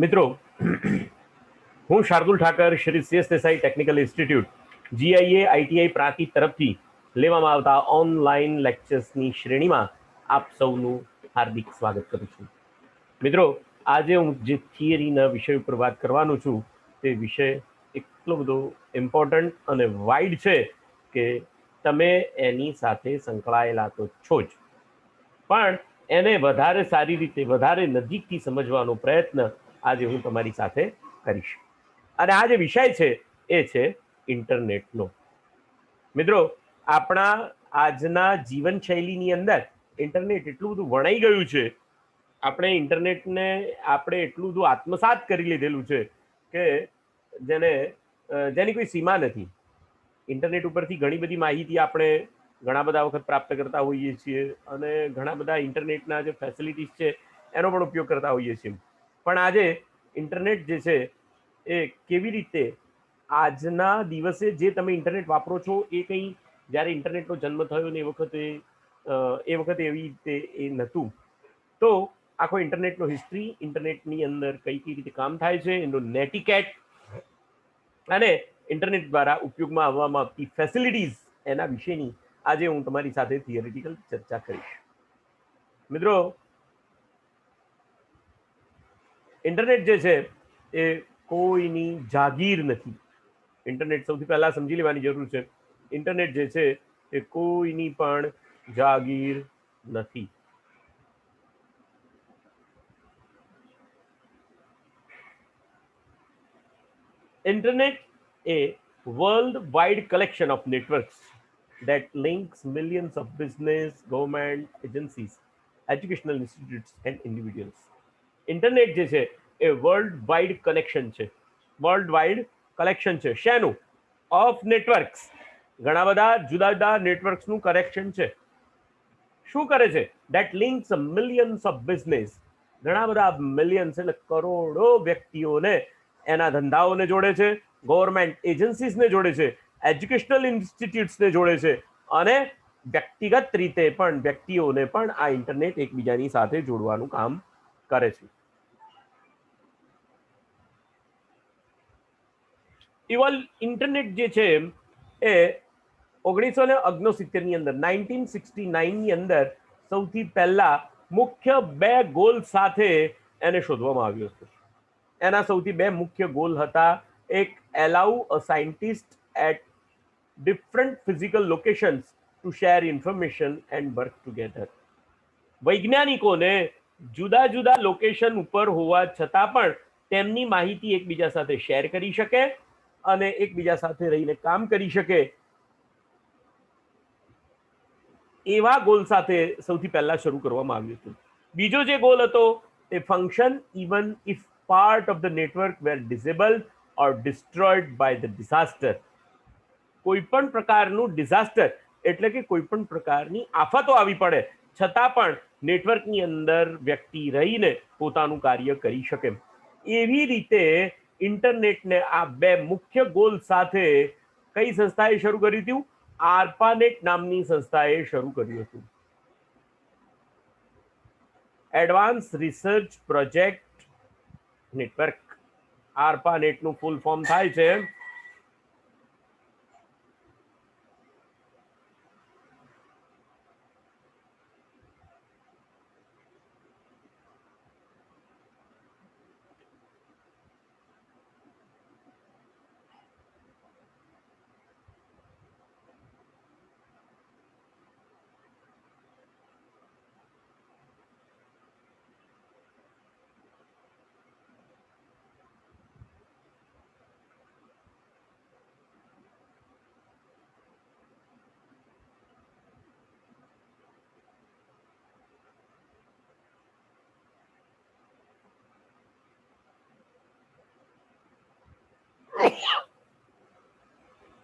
મિત્રો, હું Shardul Thakar Shri CS Desai technical institute GIA ITI Pranti તરફથી લેવામાં આવતા ઓનલાઈન લેક્ચર્સની શ્રેણીમાં આપ સૌનું હાર્દિક સ્વાગત કરું છું. મિત્રો, આજે હું જે થિયરીના વિષય ઉપર વાત કરવાનો છું તે વિષય એટલો બધો ઇમ્પોર્ટન્ટ અને વાઇડ છે કે તમે એની સાથે સંકળાયેલા તો છો જ, પણ એને વધારે સારી રીતે, વધારે નજીકથી સમજવાનો પ્રયત્ન આજે હું તમારી સાથે કરીશ. અને આ જે વિષય છે એ છે ઇન્ટરનેટનો. મિત્રો, આપણા આજના જીવનશૈલીની અંદર ઇન્ટરનેટ એટલું બધું વણાઈ ગયું છે, આપણે ઇન્ટરનેટને આપણે એટલું બધું આત્મસાત કરી લીધેલું છે કે જેની કોઈ સીમા નથી. ઇન્ટરનેટ ઉપરથી ઘણી બધી માહિતી આપણે ઘણા બધા વખત પ્રાપ્ત કરતા હોઈએ છીએ અને ઘણા બધા ઇન્ટરનેટના જે ફેસિલિટીઝ છે એનો પણ ઉપયોગ કરતા હોઈએ છીએ. પણ આજે ઇન્ટરનેટ જે છે એ કેવી રીતે આજના દિવસે જે તમે ઇન્ટરનેટ વાપરો છો એ કંઈ જ્યારે ઇન્ટરનેટનો જન્મ થયો ને એ વખતે એવી રીતે એ નહોતું. તો આખો ઇન્ટરનેટનો હિસ્ટ્રી, ઇન્ટરનેટની અંદર કઈ રીતે કામ થાય છે, એનો નેટિકેટ અને ઇન્ટરનેટ દ્વારા ઉપયોગમાં આવવામાં આવતી ફેસિલિટીઝ એના વિશેની આજે હું તમારી સાથે થિયરિટિકલ ચર્ચા કરીશ. મિત્રો, ઇન્ટરનેટ જે છે એ કોઈની જાગીર નથી. ઇન્ટરનેટ સૌથી પહેલા સમજી લેવાની જરૂર છે, ઇન્ટરનેટ જે છે એ કોઈની પણ જાગીર નથી. Internet a worldwide collection of networks that links millions of business, government agencies, educational institutes and individuals. Internet જે છે એ વર્લ્ડ વાઇડ કનેક્શન છે, વર્લ્ડ વાઇડ કલેક્શન છે. શેનું? Of networks. ઘણા બધા જુદા જુદા નેટવર્ક્સનું કનેક્શન છે. શું કરે છે? That links millions of business. ઘણા બધા મિલિયન્સ એટલે કરોડો વ્યક્તિઓને, એના ધંધાઓને જોડે છે, ગવર્મેન્ટ એજન્સીસને જોડે છે, એજ્યુકેશનલ ઇન્સ્ટિટ્યૂટ્સને જોડે છે અને વ્યક્તિગત રીતે પણ વ્યક્તિઓને પણ આ ઇન્ટરનેટ એકબીજાની સાથે જોડવાનું કામ કરે છે. ઇન્ટરનેટ જે છે એ 1969 ની અંદર, 1969 ની અંદર સૌથી પહેલા મુખ્ય બે ગોલ સાથે એને શોધવામાં આવ્યું હતું. એના સૌથી બે મુખ્ય ગોલ હતા. એક, allow a scientist at different physical locations to share information and work together. વૈજ્ઞાનિકોને જુદા જુદા લોકેશન ઉપર હોવા છતાં પણ તેમની માહિતી એકબીજા સાથે શેર કરી શકે અને એકબીજા સાથે રહીને કામ કરી શકે, એવા ગોલ સાથે સૌથી પહેલા શરૂ કરવામાં આવ્યું હતું. બીજો જે ગોલ હતો તે function even if part of the network were disable or destroyed by the disaster. કોઈ પણ પ્રકારનું ડિઝાસ્ટર એટલે કે કોઈ પણ પ્રકારની આફતો આવી પડે છતાં પણ નેટવર્કની અંદર વ્યક્તિ રહીને પોતાનું કાર્ય કરી શકે. એવી રીતે ઇન્ટરનેટને આ બે મુખ્ય ગોલ સાથે કઈ સંસ્થાએ શરૂ કર્યું હતું? આર્પાનેટ નામની સંસ્થાએ શરૂ કર્યું હતું. Advance research project network. આર્પાનેટનું ફૂલ ફોર્મ થાય છે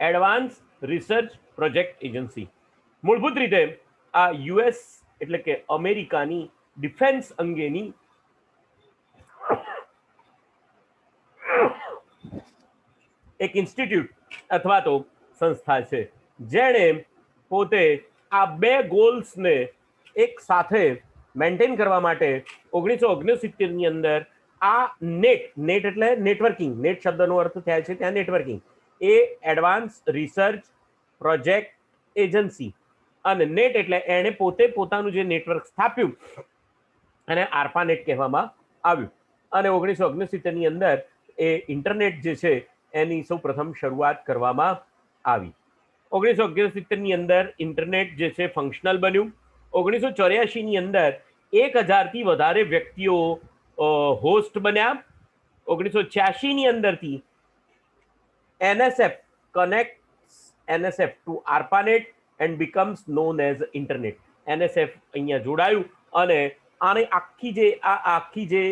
એડવાન્સ રિસર્ચ પ્રોજેક્ટ એજન્સી. મૂળભૂત રીતે આ યુએસ એટલે કે અમેરિકાની ડિફેન્સ અંગેની એક ઇન્સ્ટિટ્યૂટ અથવા તો સંસ્થા છે, જેણે પોતે આ બે ગોલ્સને એક સાથે મેન્ટેન કરવા માટે 1969 ની અંદર આ નેટ એટલે નેટવર્કિંગ, નેટ શબ્દનો અર્થ થાય છે ત્યાં નેટવર્કિંગ, એ એડવાન્સ રિસર્ચ પ્રોજેક્ટ એજન્સી, અને નેટ એટલે એણે પોતે પોતાનું જે નેટવર્ક સ્થાપ્યું અને આરપાનેટ કહેવામાં આવ્યું. અને 1969 ની અંદર એ ઇન્ટરનેટ જે છે એની સૌ પ્રથમ શરૂઆત કરવામાં આવી. 1969 ની અંદર ઇન્ટરનેટ જે છે ફંક્શનલ બન્યું. 1984 ની અંદર 1000 થી વધારે વ્યક્તિઓ હોસ્ટ બન્યા. 1986 ની અંદરથી NSF connects NSF to ARPANET and becomes known as internet. NSF અહીંયા જોડાયું અને આખી જે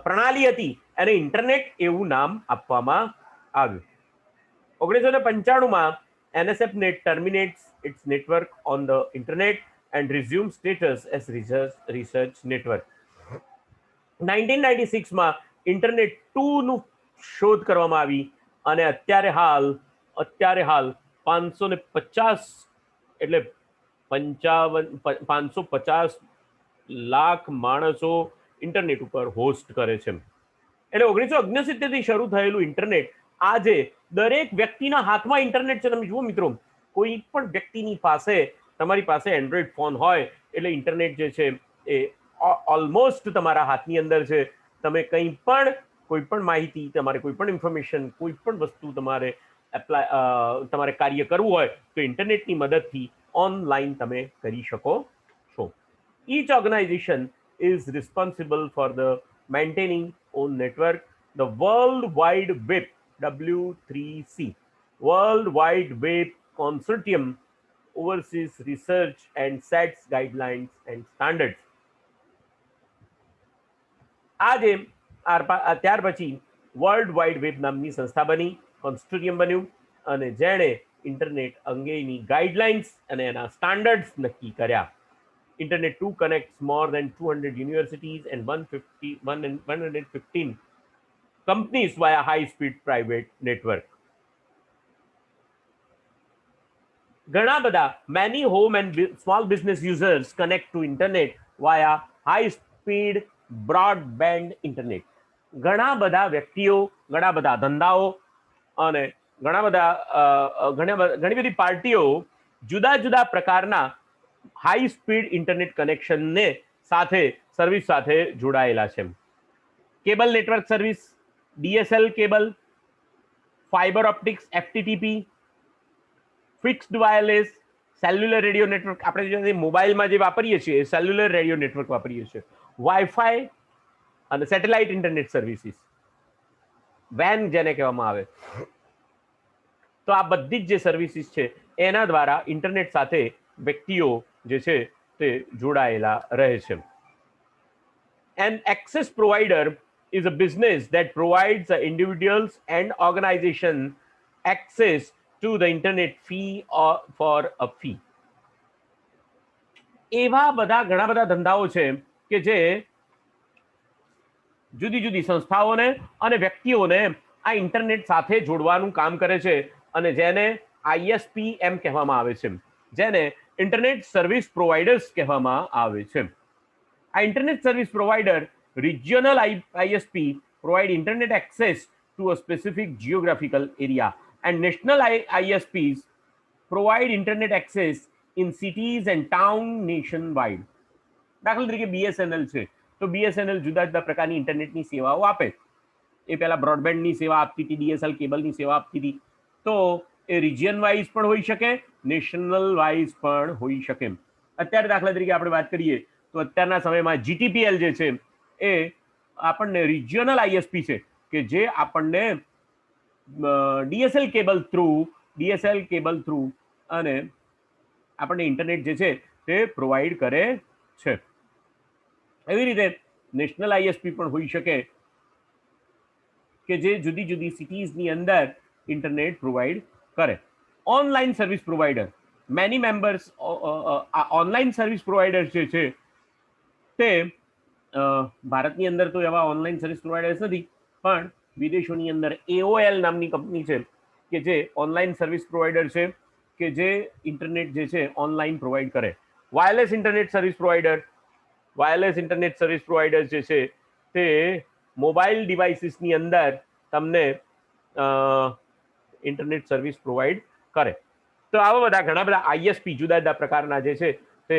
પ્રણાલી હતી એને ઇન્ટરનેટ એવું નામ આપવામાં આવ્યું. 1995 માં NSF net terminates its network on the internet and resumes status as research network. 1996 માં ઇન્ટરનેટ 2 નું શોધ કરવામાં આવી અને અત્યારે હાલ 550 એટલે 550 લાખ માણસો ઇન્ટરનેટ ઉપર હોસ્ટ કરે છે. એટલે 1969 થી શરૂ થયેલું ઇન્ટરનેટ આજે દરેક વ્યક્તિના હાથમાં ઇન્ટરનેટ છે. તમે જુઓ મિત્રો, કોઈ પણ વ્યક્તિની પાસે, તમારી પાસે એન્ડ્રોઈડ ફોન હોય એટલે ઇન્ટરનેટ જે છે એ ઓલમોસ્ટ તમારા હાથની અંદર છે. તમે કંઈ પણ, કોઈ પણ માહિતી, તમારે કોઈ પણ ઇન્ફોર્મેશન, કોઈ પણ વસ્તુ તમારે કાર્ય કરવું હોય તો ઇન્ટરનેટની મદદથી ઓનલાઈન તમે કરી શકો છો. Each organization is responsible for the maintaining own network. The World Wide Web, W3C, World Wide Web Consortium oversees research and sets guidelines and standards. આજે ત્યાર પછી વર્લ્ડ વાઇડ વેબ નામની સંસ્થા બની, કોન્સોર્ટિયમ બન્યું અને જેણે ઇન્ટરનેટ અંગેની ગાઈડલાઇન્સ અને એના સ્ટાન્ડર્ડ્સ નક્કી કર્યા. Internet 2 connects more than 200 universities and 115 companies via high-speed private network. ઘણા બધા many home and small business users connect to internet via high-speed broadband internet. ઘણા બધા વ્યક્તિઓ, ઘણા બધા ધંધાઓ અને ઘણી બધી પાર્ટીઓ જુદા જુદા પ્રકારના હાઈ સ્પીડ ઇન્ટરનેટ કનેક્શનને સર્વિસ સાથે જોડાયેલા છે. Cable network service, DSL cable, fibre optics, FTTP, fixed wireless, cellular radio network, આપણે જે મોબાઈલમાં જે વાપરીએ છીએ સેલ્યુલર રેડિયો નેટવર્ક વાપરીએ છીએ, વાઈફાઈ અને સેટેલાઇટ ઇન્ટરનેટ સર્વિસીસ, વેન જેને કહેવામાં આવે. તો આ બધી જ જે સર્વિસીસ છે એના દ્વારા ઇન્ટરનેટ સાથે વ્યક્તિઓ જે છે તે જોડાયેલા રહે છે. An access provider is a business that provides individuals and organizations access to the internet for a fee. એવા ઘણા બધા ધંધાઓ છે કે જે જુદી જુદી સંસ્થાઓને અને વ્યક્તિઓને આ ઇન્ટરનેટ સાથે જોડવાનું કામ કરે છે અને જેને ISP એમ કહેવામાં આવે છે, જેને ઇન્ટરનેટ સર્વિસ પ્રોવાઇડર્સ કહેવામાં આવે છે. આ internet service provider, regional ISP, provide internet access to a specific geographical area, and national ISPs provide internet access in cities and towns nationwide. દાખલા તરીકે BSNL છે તો BSNL જુદા જુદા પ્રકારની ઇન્ટરનેટની સેવાઓ આપે. એ પહેલા બ્રોડબેન્ડની સેવા આપતી હતી, DSL કેબલની સેવા આપતી હતી. તો એ રિજિયન વાઇઝ પણ હોઈ શકે, નેશનલ વાઇઝ પણ હોઈ શકે. અત્યારે દાખલા તરીકે આપણે વાત કરીએ તો અત્યારના સમયમાં GTPL જે છે એ આપણને રિજિયોનલ ISP છે કે જે આપણને DSL કેબલ થ્રુ અને આપણને ઇન્ટરનેટ જે છે તે પ્રોવાઈડ કરે છે. એવી રીતે નેશનલ ISP પણ હોઈ શકે કે જે જુદી જુદી સિટીઝની અંદર ઇન્ટરનેટ પ્રોવાઈડ કરે. Online service provider, many members, online service provider જે છે તે ભારતની અંદર તો એવા ઓનલાઈન સર્વિસ પ્રોવાઈડર્સ નથી, પણ વિદેશોની અંદર AOL નામની કંપની છે કે જે ઓનલાઈન સર્વિસ પ્રોવાઈડર છે કે જે ઇન્ટરનેટ જે છે ઓનલાઈન પ્રોવાઈડ કરે. વાયરલેસ ઇન્ટરનેટ સર્વિસ પ્રોવાઈડર જે છે તે મોબાઈલ ડિવાઇસીસની અંદર તમને ઇન્ટરનેટ સર્વિસ પ્રોવાઈડ કરે. તો આવા બધા ઘણા બધા આઈએસપી જુદા જુદા પ્રકારના જે છે તે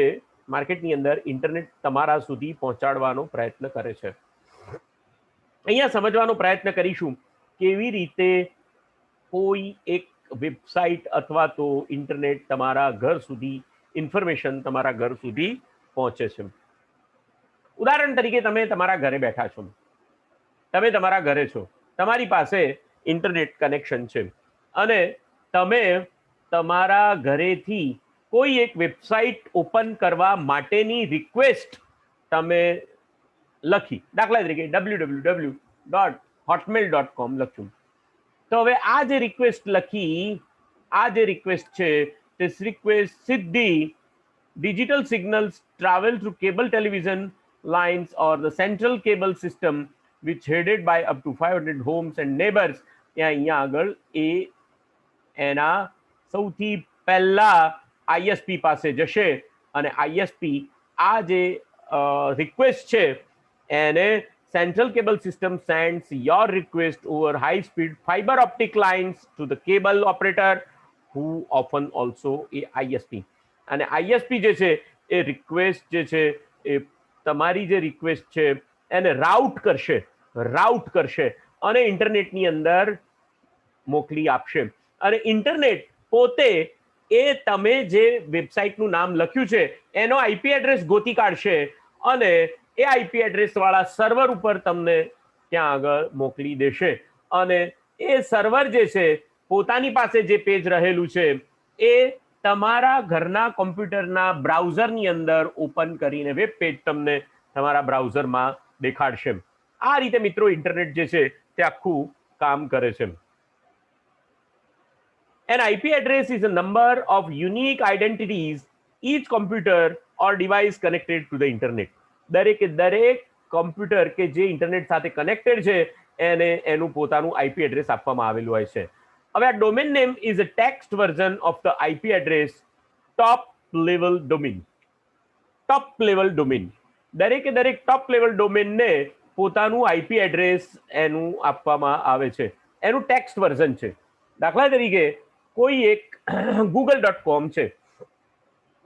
માર્કેટની અંદર ઇન્ટરનેટ તમારા સુધી પહોંચાડવાનો પ્રયત્ન કરે છે. અહીંયા સમજવાનો પ્રયત્ન કરીશું કેવી રીતે કોઈ એક વેબસાઇટ અથવા તો ઇન્ટરનેટ તમારા ઘર સુધી ઇન્ફોર્મેશન તમારા ઘર સુધી પહોંચે છે. ઉદાહરણ તરીકે તમે તમારા ઘરે બેઠા છો, તમે તમારા ઘરે છો, તમારી પાસે ઇન્ટરનેટ કનેક્શન છે અને તમે તમારા ઘરેથી કોઈ એક વેબસાઇટ ઓપન કરવા માટેની રિક્વેસ્ટ તમે લખી, દાખલા તરીકે www.hotmail.com લખ્યું. તો હવે આ જે રિક્વેસ્ટ લખી, આ જે રિક્વેસ્ટ છે this request સીધી digital signals travel through cable television lines or the central cable system which headed by up to 500 homes and neighbors. ત્યાં અહીંયા આગળ એ એના સૌથી પહેલા આઈએસપી પાસે જશે અને આઈએસપી આ જે રિક્વેસ્ટ છે એને central cable system sends your request over high speed fiber optic lines to the cable operator who often also a ISP. અને આઈએસપી જે છે એ રિક્વેસ્ટ જે છે એ તમારી જે રિક્વેસ્ટ છે એને રાઉટ કરશે અને ઇન્ટરનેટની અંદર મોકલી આપશે. અને ઇન્ટરનેટ પોતે એ તમે જે વેબસાઇટનું નામ લખ્યું છે એનો આઈપી એડ્રેસ ગોતી કાઢશે અને એ આઈપી એડ્રેસ વાળા સર્વર ઉપર તમને ત્યાં આગળ મોકલી દેશે. અને એ સર્વર જે છે પોતાની પાસે જે પેજ રહેલું છે એ તમારા ઘરના કોમ્પ્યુટરના બ્રાઉઝરની અંદર ઓપન કરીને વેબ પેજ તમને તમારા બ્રાઉઝરમાં દેખાડશે. આ રીતે મિત્રો ઇન્ટરનેટ જે છે તે આખું કામ કરે છે. An IP address is a number of unique identities each computer or device connected to the internet. દરેક કોમ્પ્યુટર કે જે ઇન્ટરનેટ સાથે કનેક્ટેડ છે એને એનું પોતાનું આઈપી એડ્રેસ આપવામાં આવેલું હોય છે. હવે આ domain name is a text version of the IP address top level domain. દરેક ટોપ લેવલ ડોમેનને પોતાનું આઈપી એડ્રેસ એનું આપવામાં આવે છે. એનું ટેક્સ્ટ વર્ઝન છે. દાખલા તરીકે કોઈ એક google.com છે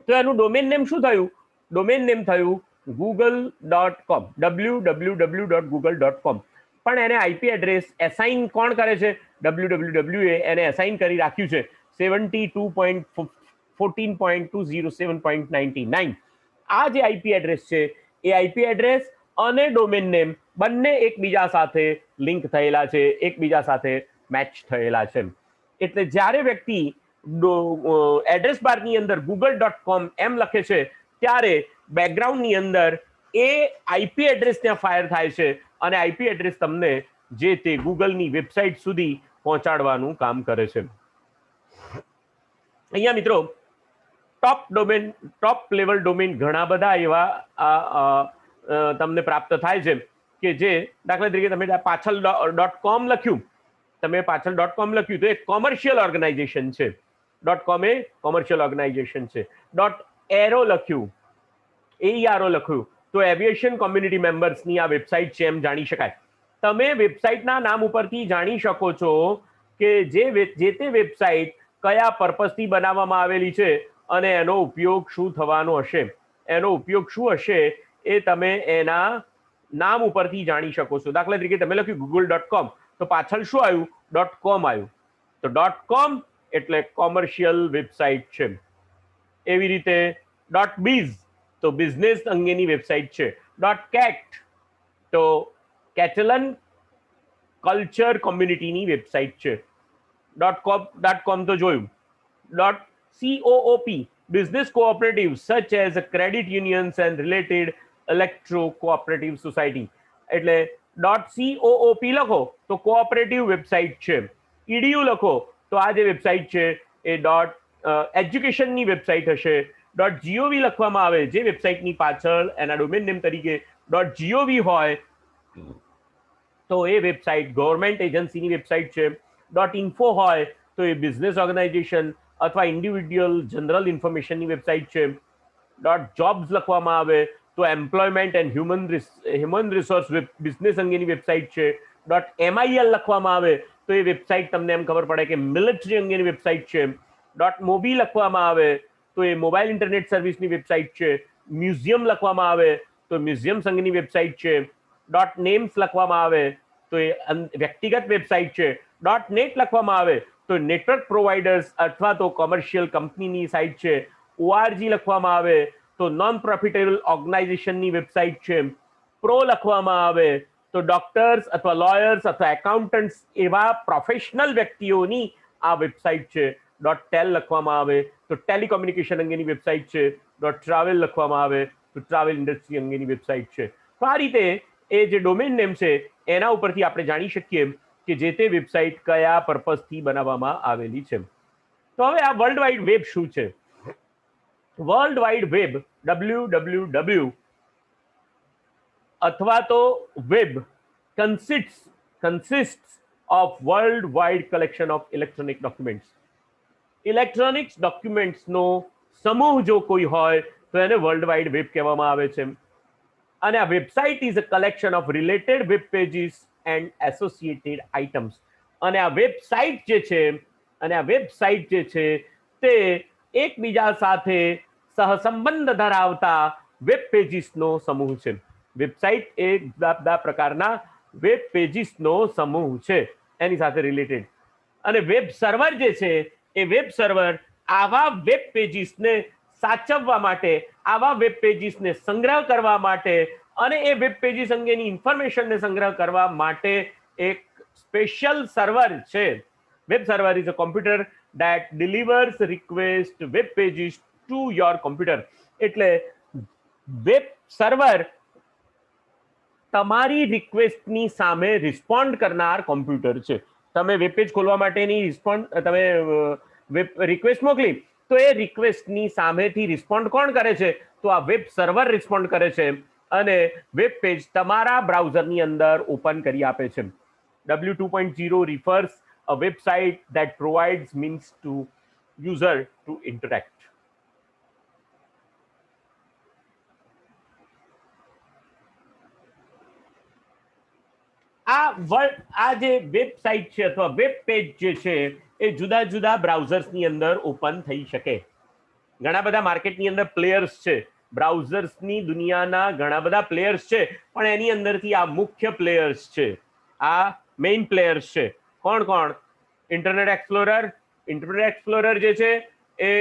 તો એનું ડોમેન નેમ શું થયું? ડોમેન નેમ થયું google.com, www.google.com. પણ એને આઈપી એડ્રેસ એસાઇન કોણ કરે છે? www એને એસાઇન કરી રાખ્યું છે 72.14.207.99. આ જે આઈપી એડ્રેસ છે એ આઈપી એડ્રેસ અને ડોમેન નેમ બંને એકબીજા સાથે લિંક થયેલા છે, એકબીજા સાથે મેચ થયેલા છે. એટલે જ્યારે વ્યક્તિ એડ્રેસ બારની અંદર google.com એમ લખે છે ત્યારે બેકગ્રાઉન્ડની અંદર એ આઈપી એડ્રેસ ત્યાં ફાયર થાય છે અને આઈપી એડ્રેસ તમને જે તે ગૂગલની વેબસાઇટ સુધી પહોંચાડવાનું કામ કરે છે. અહીંયા મિત્રો ટોપ લેવલ ડોમેન ઘણા બધા એવા તમને પ્રાપ્ત થાય છે કે જે દાખલા તરીકે તમે પાછળ .com લખ્યું, તો એ કોમર્શિયલ ઓર્ગેનાઇઝેશન છે. .com એ કોમર્શિયલ ઓર્ગેનાઇઝેશન છે. .aero લખ્યું, AERO લખ્યું તો એવિએશન કોમ્યુનિટી મેમ્બર્સની આ વેબસાઇટ છે એમ જાણી શકાય. તમે વેબસાઇટના નામ ઉપરથી જાણી શકો છો કે જે તે વેબસાઇટ કયા પર્પઝથી બનાવવામાં આવેલી છે અને એનો ઉપયોગ શું થવાનો હશે. એનો ઉપયોગ શું હશે એ તમે એના નામ ઉપરથી જાણી શકો છો. દાખલા તરીકે તમે લખ્યું google.com તો પાછળ શું આવ્યું? .com આવ્યું. તો .com એટલે કોમર્શિયલ વેબસાઇટ છે. એવી રીતે .biz તો બિઝનેસ અંગેની વેબસાઇટ છે. .cat તો કેટલન કલ્ચર કોમ્યુનિટીની વેબસાઇટ છે. .com તો જોયું. .coop business cooperatives such as credit unions and related electro cooperative society. એટલે .coop લખો તો કોઓપરેટિવ વેબસાઇટ છે. edu લખો તો આ જે વેબસાઇટ છે એ એજ્યુકેશનની વેબસાઇટ હશે. .gov લખવામાં આવે જે વેબસાઇટની પાછળ એના ડોમેન નેમ તરીકે .gov હોય તો એ વેબસાઇટ ગવર્મેન્ટ એજન્સીની વેબસાઇટ છે. .info હોય તો એ બિઝનેસ ઓર્ગેનાઇઝેશન અથવા ઇન્ડિવિડ્યુઅલ જનરલ ઇન્ફોર્મેશનની વેબસાઇટ છે. .jobs લખવામાં આવે તો employment and human resource business અંગેની વેબસાઇટ છે. .mil લખવામાં આવે તો એ વેબસાઇટ તમને એમ ખબર પડે કે મિલિટરી અંગેની વેબસાઇટ છે. .mobi લખવામાં આવે તો એ મોબાઈલ ઇન્ટરનેટ સર્વિસની વેબસાઇટ છે. મ્યુઝિયમ લખવામાં આવે તો મ્યુઝિયમ અંગેની વેબસાઇટ છે. .names લખવામાં આવે તો એ વ્યક્તિગત વેબસાઇટ છે. .net લખવામાં આવે તો નેટવર્ક પ્રોવાઈડર્સ અથવા તો કોમર્શિયલ કંપનીની સાઇટ છે. org લખવામાં આવે તો નોન પ્રોફિટેબલ ઓર્ગેનાઇઝેશનની વેબસાઇટ છે. પ્રો લખવામાં આવે તો ડોક્ટર્સ અથવા લોયર્સ અથવા એકાઉન્ટન્ટ્સ એવા પ્રોફેશનલ વ્યક્તિઓની આ વેબસાઇટ છે. .tel લખવામાં આવે તો ટેલિકોમ્યુનિકેશન અંગેની વેબસાઇટ છે. .travel લખવામાં આવે તો ટ્રાવેલ ઇન્ડસ્ટ્રી અંગેની વેબસાઇટ છે. તો આ રીતે એ જે ડોમેન નેમ છે એના ઉપરથી આપણે જાણી શકીએ કે જે તે વેબસાઇટ કયા પર્પઝથી બનાવવામાં આવેલી છે. તો હવે આ વર્લ્ડ વાઇડ વેબ શું છે? વર્લ્ડ વાઇડ વેબ WWW અથવા તો web consists of worldwide collection of electronic documents. Electronics ડોક્યુમેન્ટ્સનો સમૂહ જો કોઈ હોય તો એને વર્લ્ડ વાઇડ વેબ કહેવામાં આવે છે. અને આ website is a collection of related web pages and associated items. અને આ વેબસાઇટ જે છે તે એકબીજા સાથે સહસંબંધ ધરાવતા વેબ પેજીસનો સમૂહ છે. વેબસાઇટ એ જુદા જુદા પ્રકારના વેબ પેજીસનો સમૂહ છે એની સાથે રિલેટેડ. અને વેબ સર્વર જે છે એ વેબ સર્વર આવા વેબ પેજીસને સાચવવા માટે, આવા વેબ પેજીસને સંગ્રહ કરવા માટે અને એ વેબ પેજીસ અંગેની ઇન્ફોર્મેશનને સંગ્રહ કરવા માટે એક સ્પેશિયલ સર્વર છે. Web server is a computer that delivers request web pages to your computer. એટલે વેબ સર્વર તમારી રિક્વેસ્ટની સામે રિસ્પોન્ડ કરનાર કોમ્પ્યુટર છે. તમે વેબ પેજ ખોલવા માટેની તમે રિક્વેસ્ટ મોકલી તો એ રિક્વેસ્ટની સામેથી રિસ્પોન્ડ કોણ કરે છે? તો આ વેબ સર્વર રિસ્પોન્ડ કરે છે અને વેબ પેજ તમારા બ્રાઉઝરની અંદર ઓપન કરી આપે છે. W2.0 refers a website that provides means to user to interact. આ જે વેબસાઇટ છે અથવા વેબ પેજ જે છે એ જુદા જુદા બ્રાઉઝર્સની અંદર ઓપન થઈ શકે. ઘણા બધા માર્કેટની અંદર પ્લેયર્સ છે, બ્રાઉઝર્સની દુનિયાના ઘણા બધા પ્લેયર્સ છે, પણ એની અંદરથી આ મુખ્ય પ્લેયર્સ છે, આ મેઇન પ્લેયર્સ છે. કોણ કોણ? ઇન્ટરનેટ એક્સપ્લોરર જે છે એ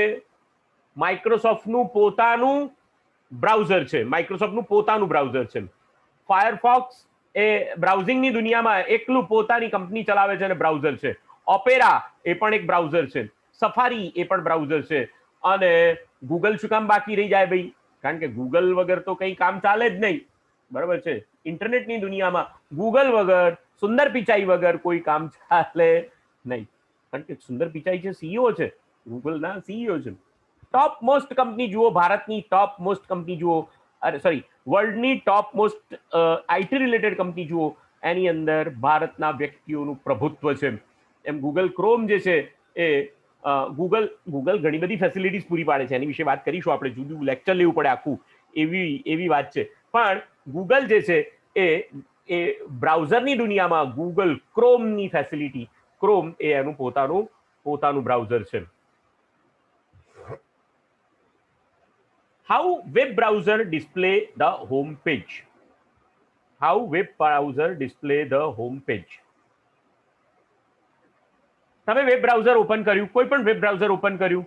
માઇક્રોસોફ્ટનું પોતાનું બ્રાઉઝર છે. ફાયરફોક્સ એ બ્રાઉઝિંગની દુનિયામાં એકલું પોતાની કંપની ચલાવે છે અને બ્રાઉઝર છે. ઓપેરા એ પણ એક બ્રાઉઝર છે. સફારી એ પણ બ્રાઉઝર છે. અને ગૂગલ શું કામ બાકી રહી જાય ભાઈ? કારણ કે ગૂગલ વગર તો કંઈ કામ ચાલે જ નહીં, બરાબર છે. ઇન્ટરનેટની દુનિયામાં ગૂગલ વગર, સુંદર પિચાઈ વગર કોઈ કામ ચાલે નહીં. કારણ કે સુંદર પિચાઈ છે સીઈઓ છે, ગૂગલના સીઈઓ છે. ટોપ મોસ્ટ કંપની જુઓ, ભારતની ટોપ મોસ્ટ કંપની જુઓ, વર્લ્ડની top most IT related company જુઓ, એની અંદર ભારતના વ્યક્તિઓનું પ્રભુત્વ છે. એમ ગૂગલ ક્રોમ જે છે એ ગૂગલ ઘણી બધી ફેસિલિટીઝ પૂરી પાડે છે. એની વિશે વાત કરીશું આપણે, જુદું લેક્ચર લેવું પડે આખું, એવી વાત છે. પણ ગૂગલ જે છે એ બ્રાઉઝરની દુનિયામાં ગૂગલ ક્રોમની ફેસિલિટી, ક્રોમ એ એનું પોતાનું બ્રાઉઝર છે. How web browser display the home page? How web browser display the home page? તમે વેબ બ્રાઉઝર ઓપન કર્યું, કોઈ પણ વેબ બ્રાઉઝર ઓપન કર્યું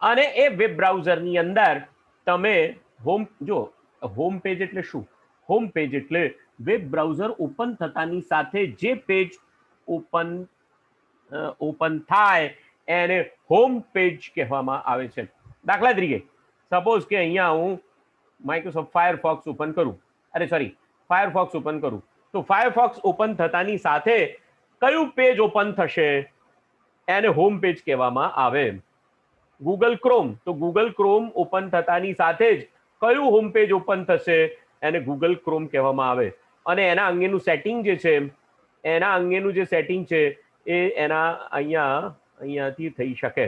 અને એ વેબ બ્રાઉઝરની અંદર તમે હોમ પેજ એટલે શું? હોમ પેજ એટલે વેબ બ્રાઉઝર ઓપન થતાની સાથે જે પેજ ઓપન થાય એને હોમ પેજ કહેવામાં આવે છે. દાખલા તરીકે સપોઝ કે અહીંયા હું માઇક્રોસોફ્ટ ફાયરફોક્સ ઓપન કરું, ફાયરફોક્સ ઓપન કરું, તો ફાયરફોક્સ ઓપન થતાની સાથે કયું પેજ ઓપન થશે એને હોમ પેજ કહેવામાં આવે. ગૂગલ ક્રોમ, તો ગૂગલ ક્રોમ ઓપન થતાની સાથે જ કયું હોમ પેજ ઓપન થશે એને ગૂગલ ક્રોમ કહેવામાં આવે. અને એના અંગેનું સેટિંગ જે છે, એ એના અહીંયાથી થઈ શકે.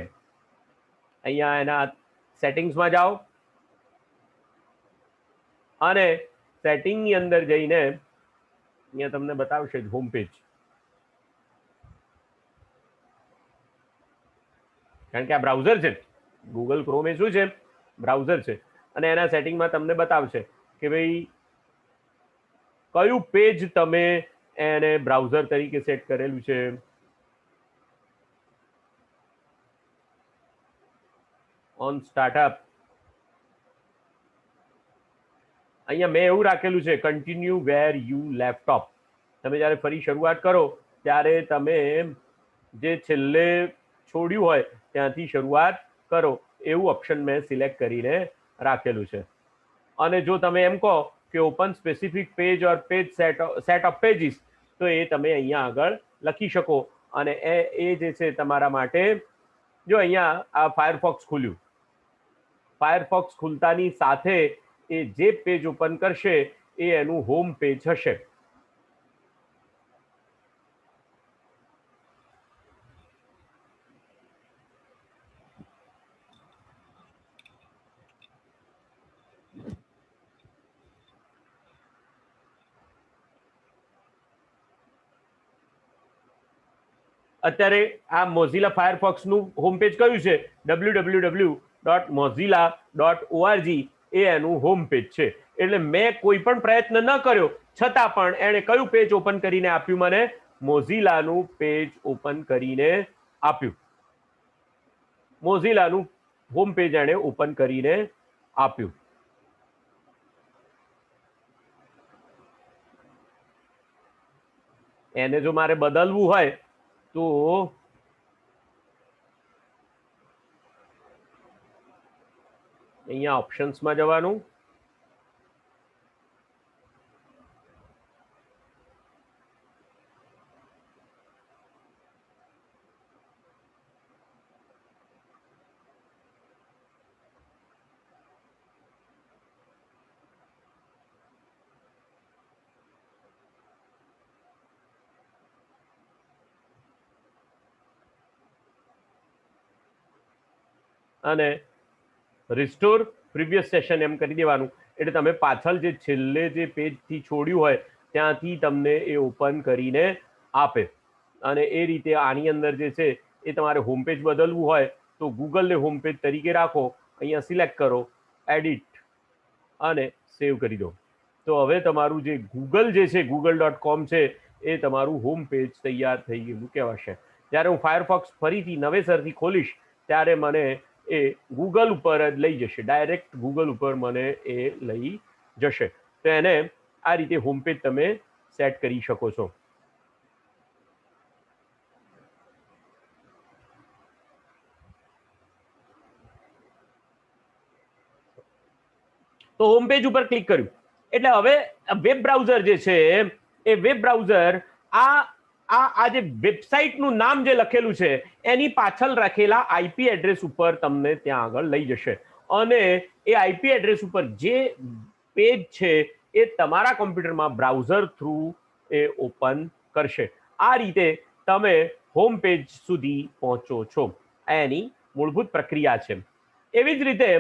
અહીંયા એના સેટિંગ્સમાં જાઓ, અને સેટિંગની અંદર જઈને અહીંયા તમને બતાવશે હોમ પેજ, કારણ કે આ બ્રાઉઝર છે. ગૂગલ ક્રોમ એ શું છે? બ્રાઉઝર છે. અને એના સેટિંગમાં તમને બતાવશે કે ભાઈ કયું પેજ તમે એને બ્રાઉઝર તરીકે સેટ કરેલું છે. ઓન સ્ટાર્ટઅપ અહીંયા મેં એવું રાખેલું છે, કન્ટિન્યુ વેર યુ લેપટોપ. તમે જ્યારે ફરી શરૂઆત કરો ત્યારે તમે જે છેલ્લે છોડ્યું હોય ત્યાંથી શરૂઆત કરો એવું ઓપ્શન મેં સિલેક્ટ કરીને રાખેલું છે. અને જો તમે એમ કહો કે open specific page or page set of pages, તો એ તમે અહીંયા આગળ લખી શકો. અને એ જે છે તમારા માટે, જો અહીંયા આ ફાયરફોક્સ ખુલ્યું, ફાયરફોક્સ ખુલતાની સાથે એ જે પેજ ઓપન કરશે એ એનું હોમ પેજ હશે. અત્યારે આ મોઝિલા ફાયરફોક્સનું હોમ પેજ કયું છે? www.mozilla.org એ એનું હોમ પેજ છે. એટલે મેં કોઈ પણ પ્રયત્ન ન કર્યો છતાં પણ એણે કયું પેજ ઓપન કરીને આપ્યું મને? મોઝિલાનું પેજ ઓપન કરીને આપ્યું. મોઝિલાનું હોમ પેજ એણે ઓપન કરીને આપ્યું. એને જો મારે બદલવું હોય તો અહીંયા ઓપ્શન્સમાં જવાનું, અને રિસ્ટોર પ્રીવિયસ સેશન એમ કરી દેવાનું. એટલે તમે પાછળ જે છેલ્લે જે પેજથી છોડ્યું હોય ત્યાંથી તમને એ ઓપન કરીને આપે. અને એ રીતે આની અંદર જે છે એ તમારે હોમ પેજ બદલવું હોય તો ગૂગલને હોમ પેજ તરીકે રાખો, અહીંયા સિલેક્ટ કરો, એડિટ અને સેવ કરી દો. તો હવે તમારું જે ગૂગલ જે છે, google.com છે, એ તમારું હોમ પેજ તૈયાર થઈ ગયેલું કહેવાશે. જ્યારે હું ફાયરફોક્સ ફરીથી નવેસરથી ખોલીશ ત્યારે મને એ ગૂગલ ઉપર જ લઈ જશે, ડાયરેક્ટ ગૂગલ ઉપર મને એ લઈ જશે. તો એને આ રીતે હોમ પેજ તમે સેટ કરી શકો છો. તો હોમ પેજ ઉપર ક્લિક કર્યું એટલે હવે વેબ બ્રાઉઝર જે છે એ વેબ બ્રાઉઝર આ જે વેબસાઇટનું નામ જે લખેલું છે એની પાછળ રાખેલા આઈપી એડ્રેસ ઉપર તમને ત્યાં આગળ લઈ જશે. અને એ આઈપી એડ્રેસ ઉપર જે પેજ છે એ તમારા કોમ્પ્યુટરમાં બ્રાઉઝર થ્રુ એ ઓપન કરશે. આ રીતે તમે હોમ પેજ સુધી પહોંચો છો. એની મૂળભૂત પ્રક્રિયા છે. એવી જ રીતે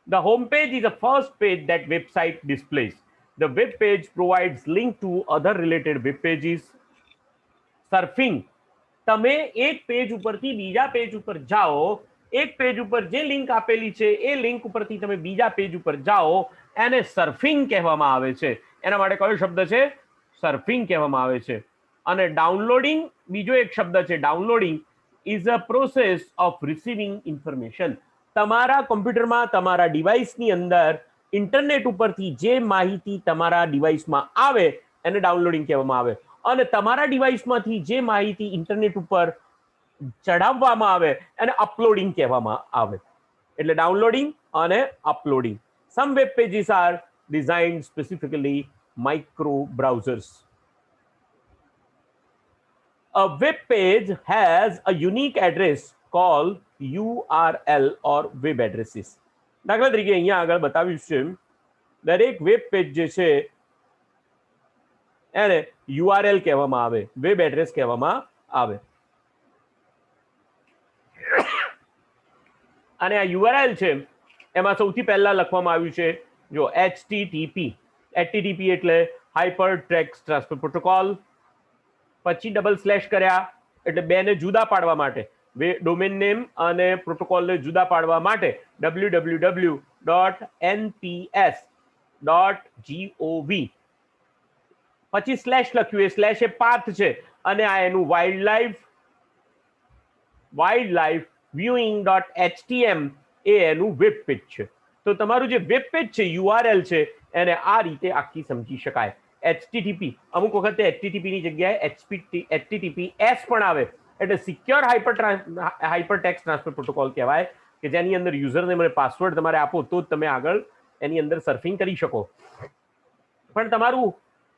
the home page is the first page that website displays. The web page provides link to other related web pages. Surfing, તમે એક પેજ ઉપરથી બીજા પેજ ઉપર જાઓ, એક પેજ ઉપર જે લિંક આપેલી છે એ લિંક ઉપરથી તમે બીજા પેજ ઉપર જાઓ, એને સર્ફિંગ કહેવામાં આવે છે. એના માટે કયો શબ્દ છે? સર્ફિંગ કહેવામાં આવે છે. અને ડાઉનલોડિંગ બીજો એક શબ્દ છે. Downloading is a process of receiving information. તમારા કોમ્પ્યુટરમાં તમારા ડિવાઇસની અંદર ઇન્ટરનેટ ઉપરથી જે માહિતી તમારા ડિવાઇસમાં આવે એને ડાઉનલોડિંગ કહેવામાં આવે. અને તમારા ડિવાઇસમાંથી જે માહિતી ઇન્ટરનેટ ઉપર ચડાવવામાં આવે એને અપલોડિંગ કહેવામાં આવે. એટલે ડાઉનલોડિંગ અને uploading. Some web pages are designed specifically micro browsers. A web page has a unique address called URL or web addresses. દાખલા તરીકે અહીંયા આગળ બતાવ્યું છે દરેક વેબ પેજ જે છે એને યુઆરએલ કહેવામાં આવે, વેબ એડ્રેસ કહેવામાં આવે. અને આ યુઆરએલ છે એમાં સૌથી પહેલા લખવામાં આવ્યું છે જો HTTP એટલે હાઇપર ટેક્સ્ટ ટ્રાન્સફર પ્રોટોકોલ, પછી ડબલ સ્લેશ કર્યા એટલે બેને જુદા પાડવા માટે, ડોમેન નેમ અને પ્રોટોકોલને જુદા પાડવા માટે www.nps.gov, પછી સ્લેશ લખ્યું, એ સ્લેશ એ પાથ છે અને આ એનું વાઇલ્ડલાઇફ viewing.htm એ એનું વેબ પેજ છે. તો તમારું જે વેબ પેજ છે, યુઆરએલ છે, એને આ રીતે આખી સમજી શકાય. HTTP અમુક વખતે HTTP ની જગ્યાએ HTTPS પણ આવે, એટલે secure hyper text transfer protocol કહેવાય, કે જેની અંદર યુઝર નેમ અને પાસવર્ડ તમારે આપો તો જ તમે આગળ એની અંદર સર્ફિંગ કરી શકો. પણ તમારું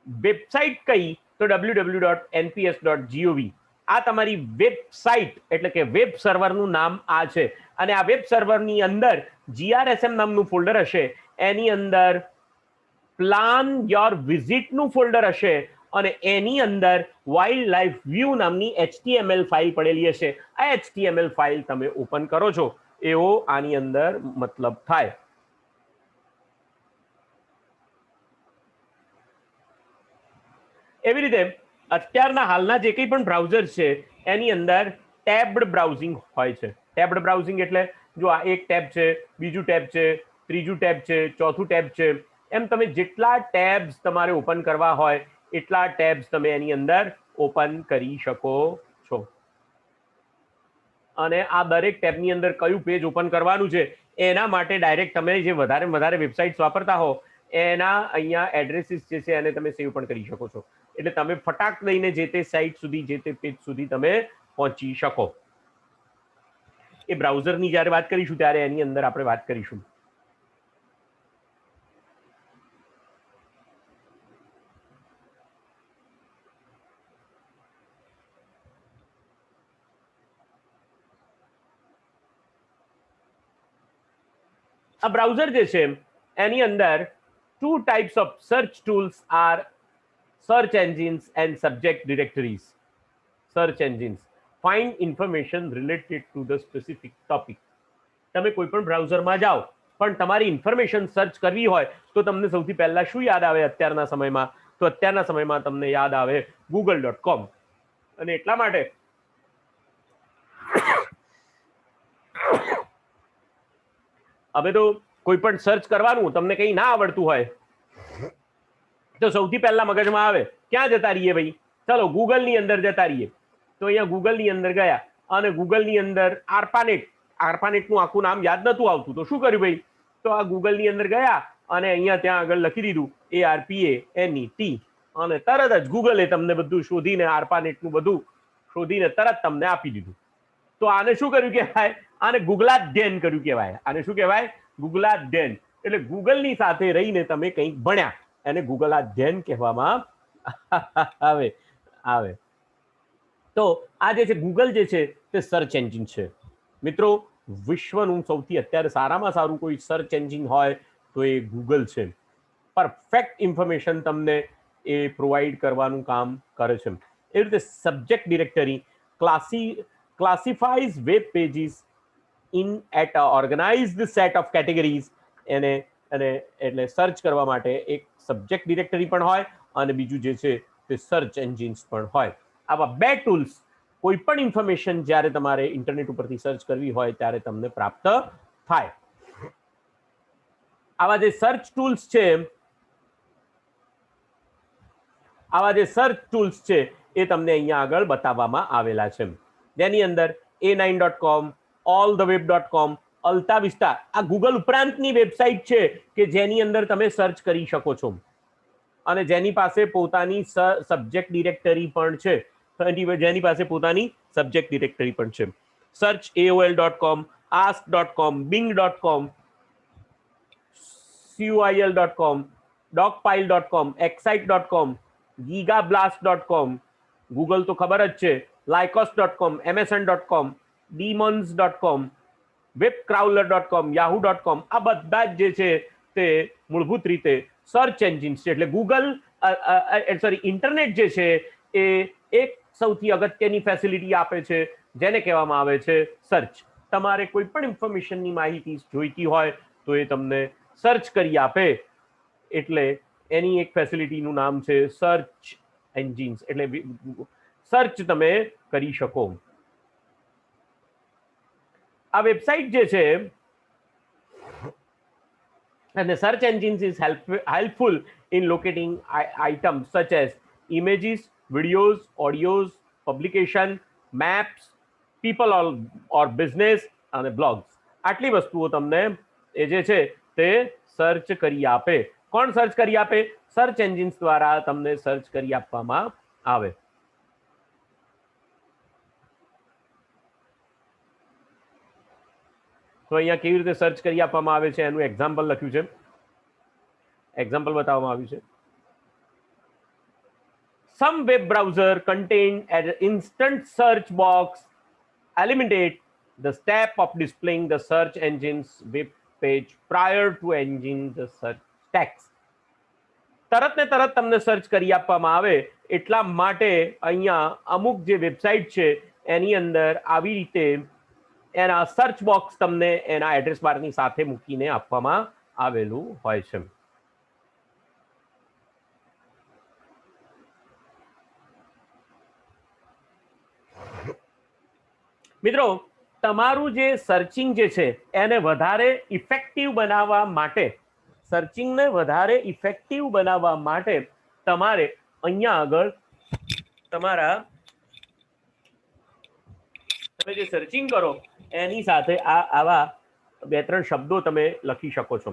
વેબસાઇટ કઈ, તો www.nps.gov આ તમારી વેબસાઇટ એટલે કે વેબ સર્વરનું નામ આ છે. અને આ વેબ સર્વરની અંદર GRSM નામનું ફોલ્ડર હશે, એની અંદર પ્લાન યોર વિઝિટનું ફોલ્ડર હશે અને એની અંદર વાઇલ્ડલાઇફ વ્યૂ નામની HTML ફાઇલ પડેલી હશે. આ HTML ફાઇલ તમે ઓપન કરો છો એવો આની અંદર મતલબ થાય. એવી રીતે અત્યારના હાલના જે કંઈ પણ બ્રાઉઝર છે એની અંદર ટેબ્ડ બ્રાઉઝિંગ હોય છે. ટેબ્ડ બ્રાઉઝિંગ એટલે જો આ એક ટેબ છે, બીજું ટેબ છે, ત્રીજું ટેબ છે, ચોથું ટેબ છે, એમ તમે જેટલા ટેબ્સ તમારે ઓપન કરવા હોય એટલા ટેબ્સ તમે એની અંદર ઓપન કરી શકો છો. અને આ દરેક ટેબની અંદર કયું પેજ ઓપન કરવાનું છે એના માટે ડાયરેક્ટ તમે જે વધારે વેબસાઇટ્સ વાપરતા હો એના અહીંયા એડ્રેસીસ જે છે એને તમે સેવ પણ કરી શકો છો. એટલે તમે ફટાક લઈને જે તે સાઇટ સુધી, જે તે પેજ સુધી તમે પહોંચી શકો. એ બ્રાઉઝરની જ્યારે વાત કરીશું ત્યારે એની અંદર આપણે વાત કરીશું. આ બ્રાઉઝર જે છે એની અંદર two types of search tools are search engines and subject directories. Search engines find information related to the specific topic. તમે કોઈ પણ બ્રાઉઝરમાં જાઓ પણ તમારી ઇન્ફોર્મેશન સર્ચ કરવી હોય તો તમને સૌથી પહેલા શું યાદ આવે અત્યારના સમયમાં? તો અત્યારના સમયમાં તમને યાદ આવે google.com. અને એટલા માટે હવે તો કોઈ પણ સર્ચ કરવાનું તમને કંઈ ના આવડતું હોય તો સૌથી પહેલા મગજમાં આવે ક્યાં જતા રહીએ ભાઈ, ચલો ગૂગલની અંદર જતા રહીએ. તો અહીંયા ગૂગલની અંદર ગયા અને ગૂગલની અંદર આર્પાનેટનું આખું નામ યાદ નતું આવતું, તો શું કર્યું ભાઈ, તો આ ગૂગલની અંદર ગયા અને અહીંયા ત્યાં આગળ લખી દીધું ARPANET અને તરત જ ગૂગલે તમને બધું શોધીને આર્પાનેટનું બધું શોધીને તરત તમને આપી દીધું. તો આને શું કર્યું કહેવાય? આને ગુગલાધ્યયન કર્યું કહેવાય. આને શું કહેવાય? ગુગલાધ્યયન. એટલે ગૂગલની સાથે રહીને તમે કંઈક ભણ્યા, એને ગુગલાધ્યયન કહેવામાં આવે. તો આ જે છે ગૂગલ જે છે તે સર્ચ એન્જિન છે. મિત્રો, વિશ્વનું સૌથી અત્યારે સારામાં સારું કોઈ સર્ચ એન્જિન હોય તો એ ગૂગલ છે. પરફેક્ટ ઇન્ફોર્મેશન તમને એ પ્રોવાઈડ કરવાનું કામ કરે છે. એવી રીતે subject directory classifies web pages in at a organized set of categories. એને એટલે સર્ચ કરવા માટે એક સબ્જેક્ટ ડિરેક્ટરી પણ હોય અને બીજું જે છે તે સર્ચ એન્જિન્સ પણ હોય. આવા બે ટૂલ્સ કોઈ પણ ઇન્ફોર્મેશન જ્યારે તમારે ઇન્ટરનેટ ઉપરથી સર્ચ કરવી હોય ત્યારે તમને પ્રાપ્ત થાય. આવા જે સર્ચ ટૂલ્સ છે એ તમને અહીંયા આગળ બતાવવામાં આવેલા છે, જેની અંદર a9.com, alltheweb.com, અલ્તાવિસ્ટા આ ગૂગલ ઉપરાંતની વેબસાઇટ છે કે જેની અંદર તમે સર્ચ કરી શકો છો અને જેની પાસે પોતાની સબ્જેક્ટ ડિરેક્ટરી પણ છે. Search aol.com, ask.com, bing.com, cuil.com, dogpile.com, excite.com, gigablast.com, Google તો ખબર જ છે, lycos.com, msn.com, demons.com, webcrawler.com, yahoo.com આ બધા જ જે છે તે મૂળભૂત રીતે સર્ચ એન્જિન્સ છે. એટલે ગૂગલ ઇન્ટરનેટ જે છે એ એક સૌથી અગત્યની ફેસિલિટી આપે છે જેને કહેવામાં આવે છે સર્ચ. તમારે કોઈ પણ ઇન્ફોર્મેશનની માહિતી જોઈતી હોય તો એ તમને સર્ચ કરી આપે, એટલે એની એક ફેસિલિટીનું નામ છે સર્ચ એન્જિન્સ, એટલે સર્ચ તમે કરી શકો. આ વેબસાઇટ જે છે and the search engines is helpful in locating items such as images, videos, audios, publication, maps, people or business અને blogs. આટલી વસ્તુઓ તમને એ જે છે તે સર્ચ કરી આપે. કોણ સર્ચ કરી આપે? સર્ચ એન્જિન્સ દ્વારા તમને સર્ચ કરી આપવામાં આવે. તો અહીંયા કેવી રીતે સર્ચ કરી આપવામાં આવે છે એનું એક્ઝામ્પલ લખ્યું છે, એક્ઝામ્પલ બતાવવામાં આવ્યું છે. Some web browser contain an instant search box, eliminate the step of displaying the search engine's web page prior to engine the search text. તરત ને તરત તમને સર્ચ કરી આપવામાં આવે એટલા માટે અહીંયા અમુક જે વેબસાઇટ છે એની અંદર આવી રીતે એના સર્ચ બોક્સ તમને એના એડ્રેસ બારની સાથે મૂકીને આપવામાં આવેલું હોય છે. મિત્રો, તમારું જે સર્ચિંગ જે છે એને વધારે ઇફેક્ટિવ બનાવવા માટે, સર્ચિંગને વધારે ઇફેક્ટિવ બનાવવા માટે તમારે અહીંયા આગળ તમારા તમે જે સર્ચિંગ કરો એની સાથે આવા બે ત્રણ શબ્દો તમે લખી શકો છો.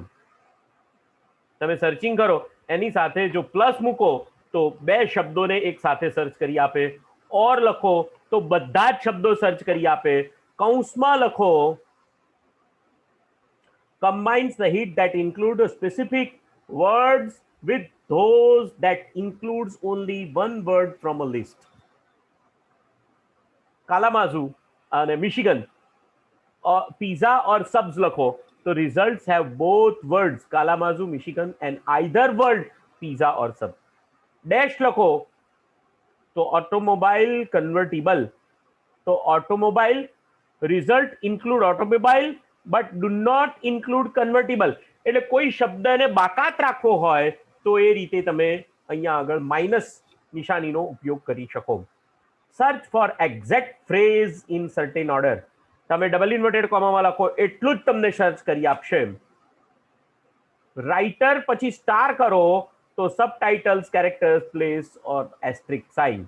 તમે સર્ચિંગ કરો એની સાથે જો પ્લસ મૂકો તો બે શબ્દોને એક સાથે સર્ચ કરી આપે, ઓર લખો તો બધા જ શબ્દો સર્ચ કરી આપે, કૌંસમાં લખો combines the hit that include specific words with those that includes only one word from a list. કાલામાઝુ અને મિશિગન pizza or subs લખો તો results have both words Kalamazoo, Michigan and either word pizza or sub. Dash લખો તો automobile convertible, તો automobile result include automobile but do not include convertible. એટલે કોઈ શબ્દને બાકાત રાખવો હોય તો એ રીતે તમે અહીંયા આગળ માઇનસ નિશાનીનો ઉપયોગ કરી શકો. Search for exact phrase in certain order, તમે ડબલ ઇન્વર્ટેડ કોમામાં લખો એટલું જ તમને સર્ચ કરી આપશે. રાઇટર પછી સ્ટાર કરો તો સબટાઇટલ્સ, કેરેક્ટર્સ, પ્લેસ ઓર એસ્ટ્રિક સાઇન.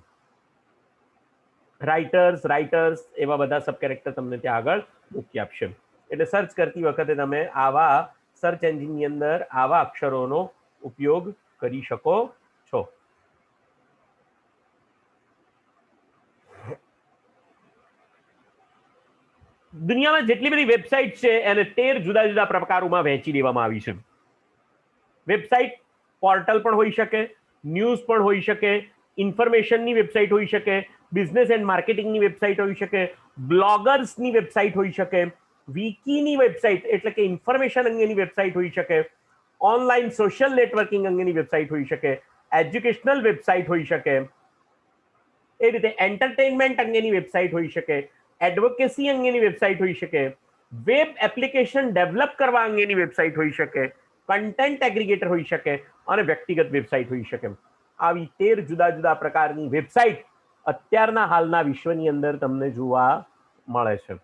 રાઇટર્સ એવા બધા સબ કેરેક્ટર તમને ત્યાં આગળ મૂકી આપશે. એટલે સર્ચ કરતી વખતે તમે આવા સર્ચ એન્જિનની અંદર આવા અક્ષરોનો ઉપયોગ કરી શકો છો. દુનિયામાં જેટલી બધી વેબસાઇટ છે એને 13 જુદા જુદા પ્રકારોમાં વહેંચી દેવામાં આવી છે. વેબસાઇટ પોર્ટલ પણ હોઈ શકે, ન્યૂઝ પણ હોઈ શકે, ઇન્ફોર્મેશનની વેબસાઇટ હોઈ શકે, બિઝનેસ એન્ડ માર્કેટિંગની વેબસાઇટ હોઈ શકે, બ્લોગર્સની વેબસાઇટ હોઈ શકે, વિકીની વેબસાઇટ એટલે કે ઇન્ફોર્મેશન અંગેની વેબસાઇટ હોઈ શકે, ઓનલાઈન સોશિયલ નેટવર્કિંગ અંગેની વેબસાઇટ હોઈ શકે, એજ્યુકેશનલ વેબસાઇટ હોઈ શકે, એ રીતે એન્ટરટેનમેન્ટ અંગેની વેબસાઇટ હોઈ શકે, એડવોકેસી અંગેની વેબસાઇટ હોઈ શકે, વેબ એપ્લિકેશન ડેવલપ કરવા અંગેની વેબસાઇટ હોઈ શકે, કન્ટેન્ટ એગ્રીગેટર હોઈ શકે અને વ્યક્તિગત વેબસાઇટ હોઈ શકે. આવી 13 જુદા જુદા પ્રકારની વેબસાઇટ અત્યારના હાલના વિશ્વની અંદર તમને જોવા મળે છે.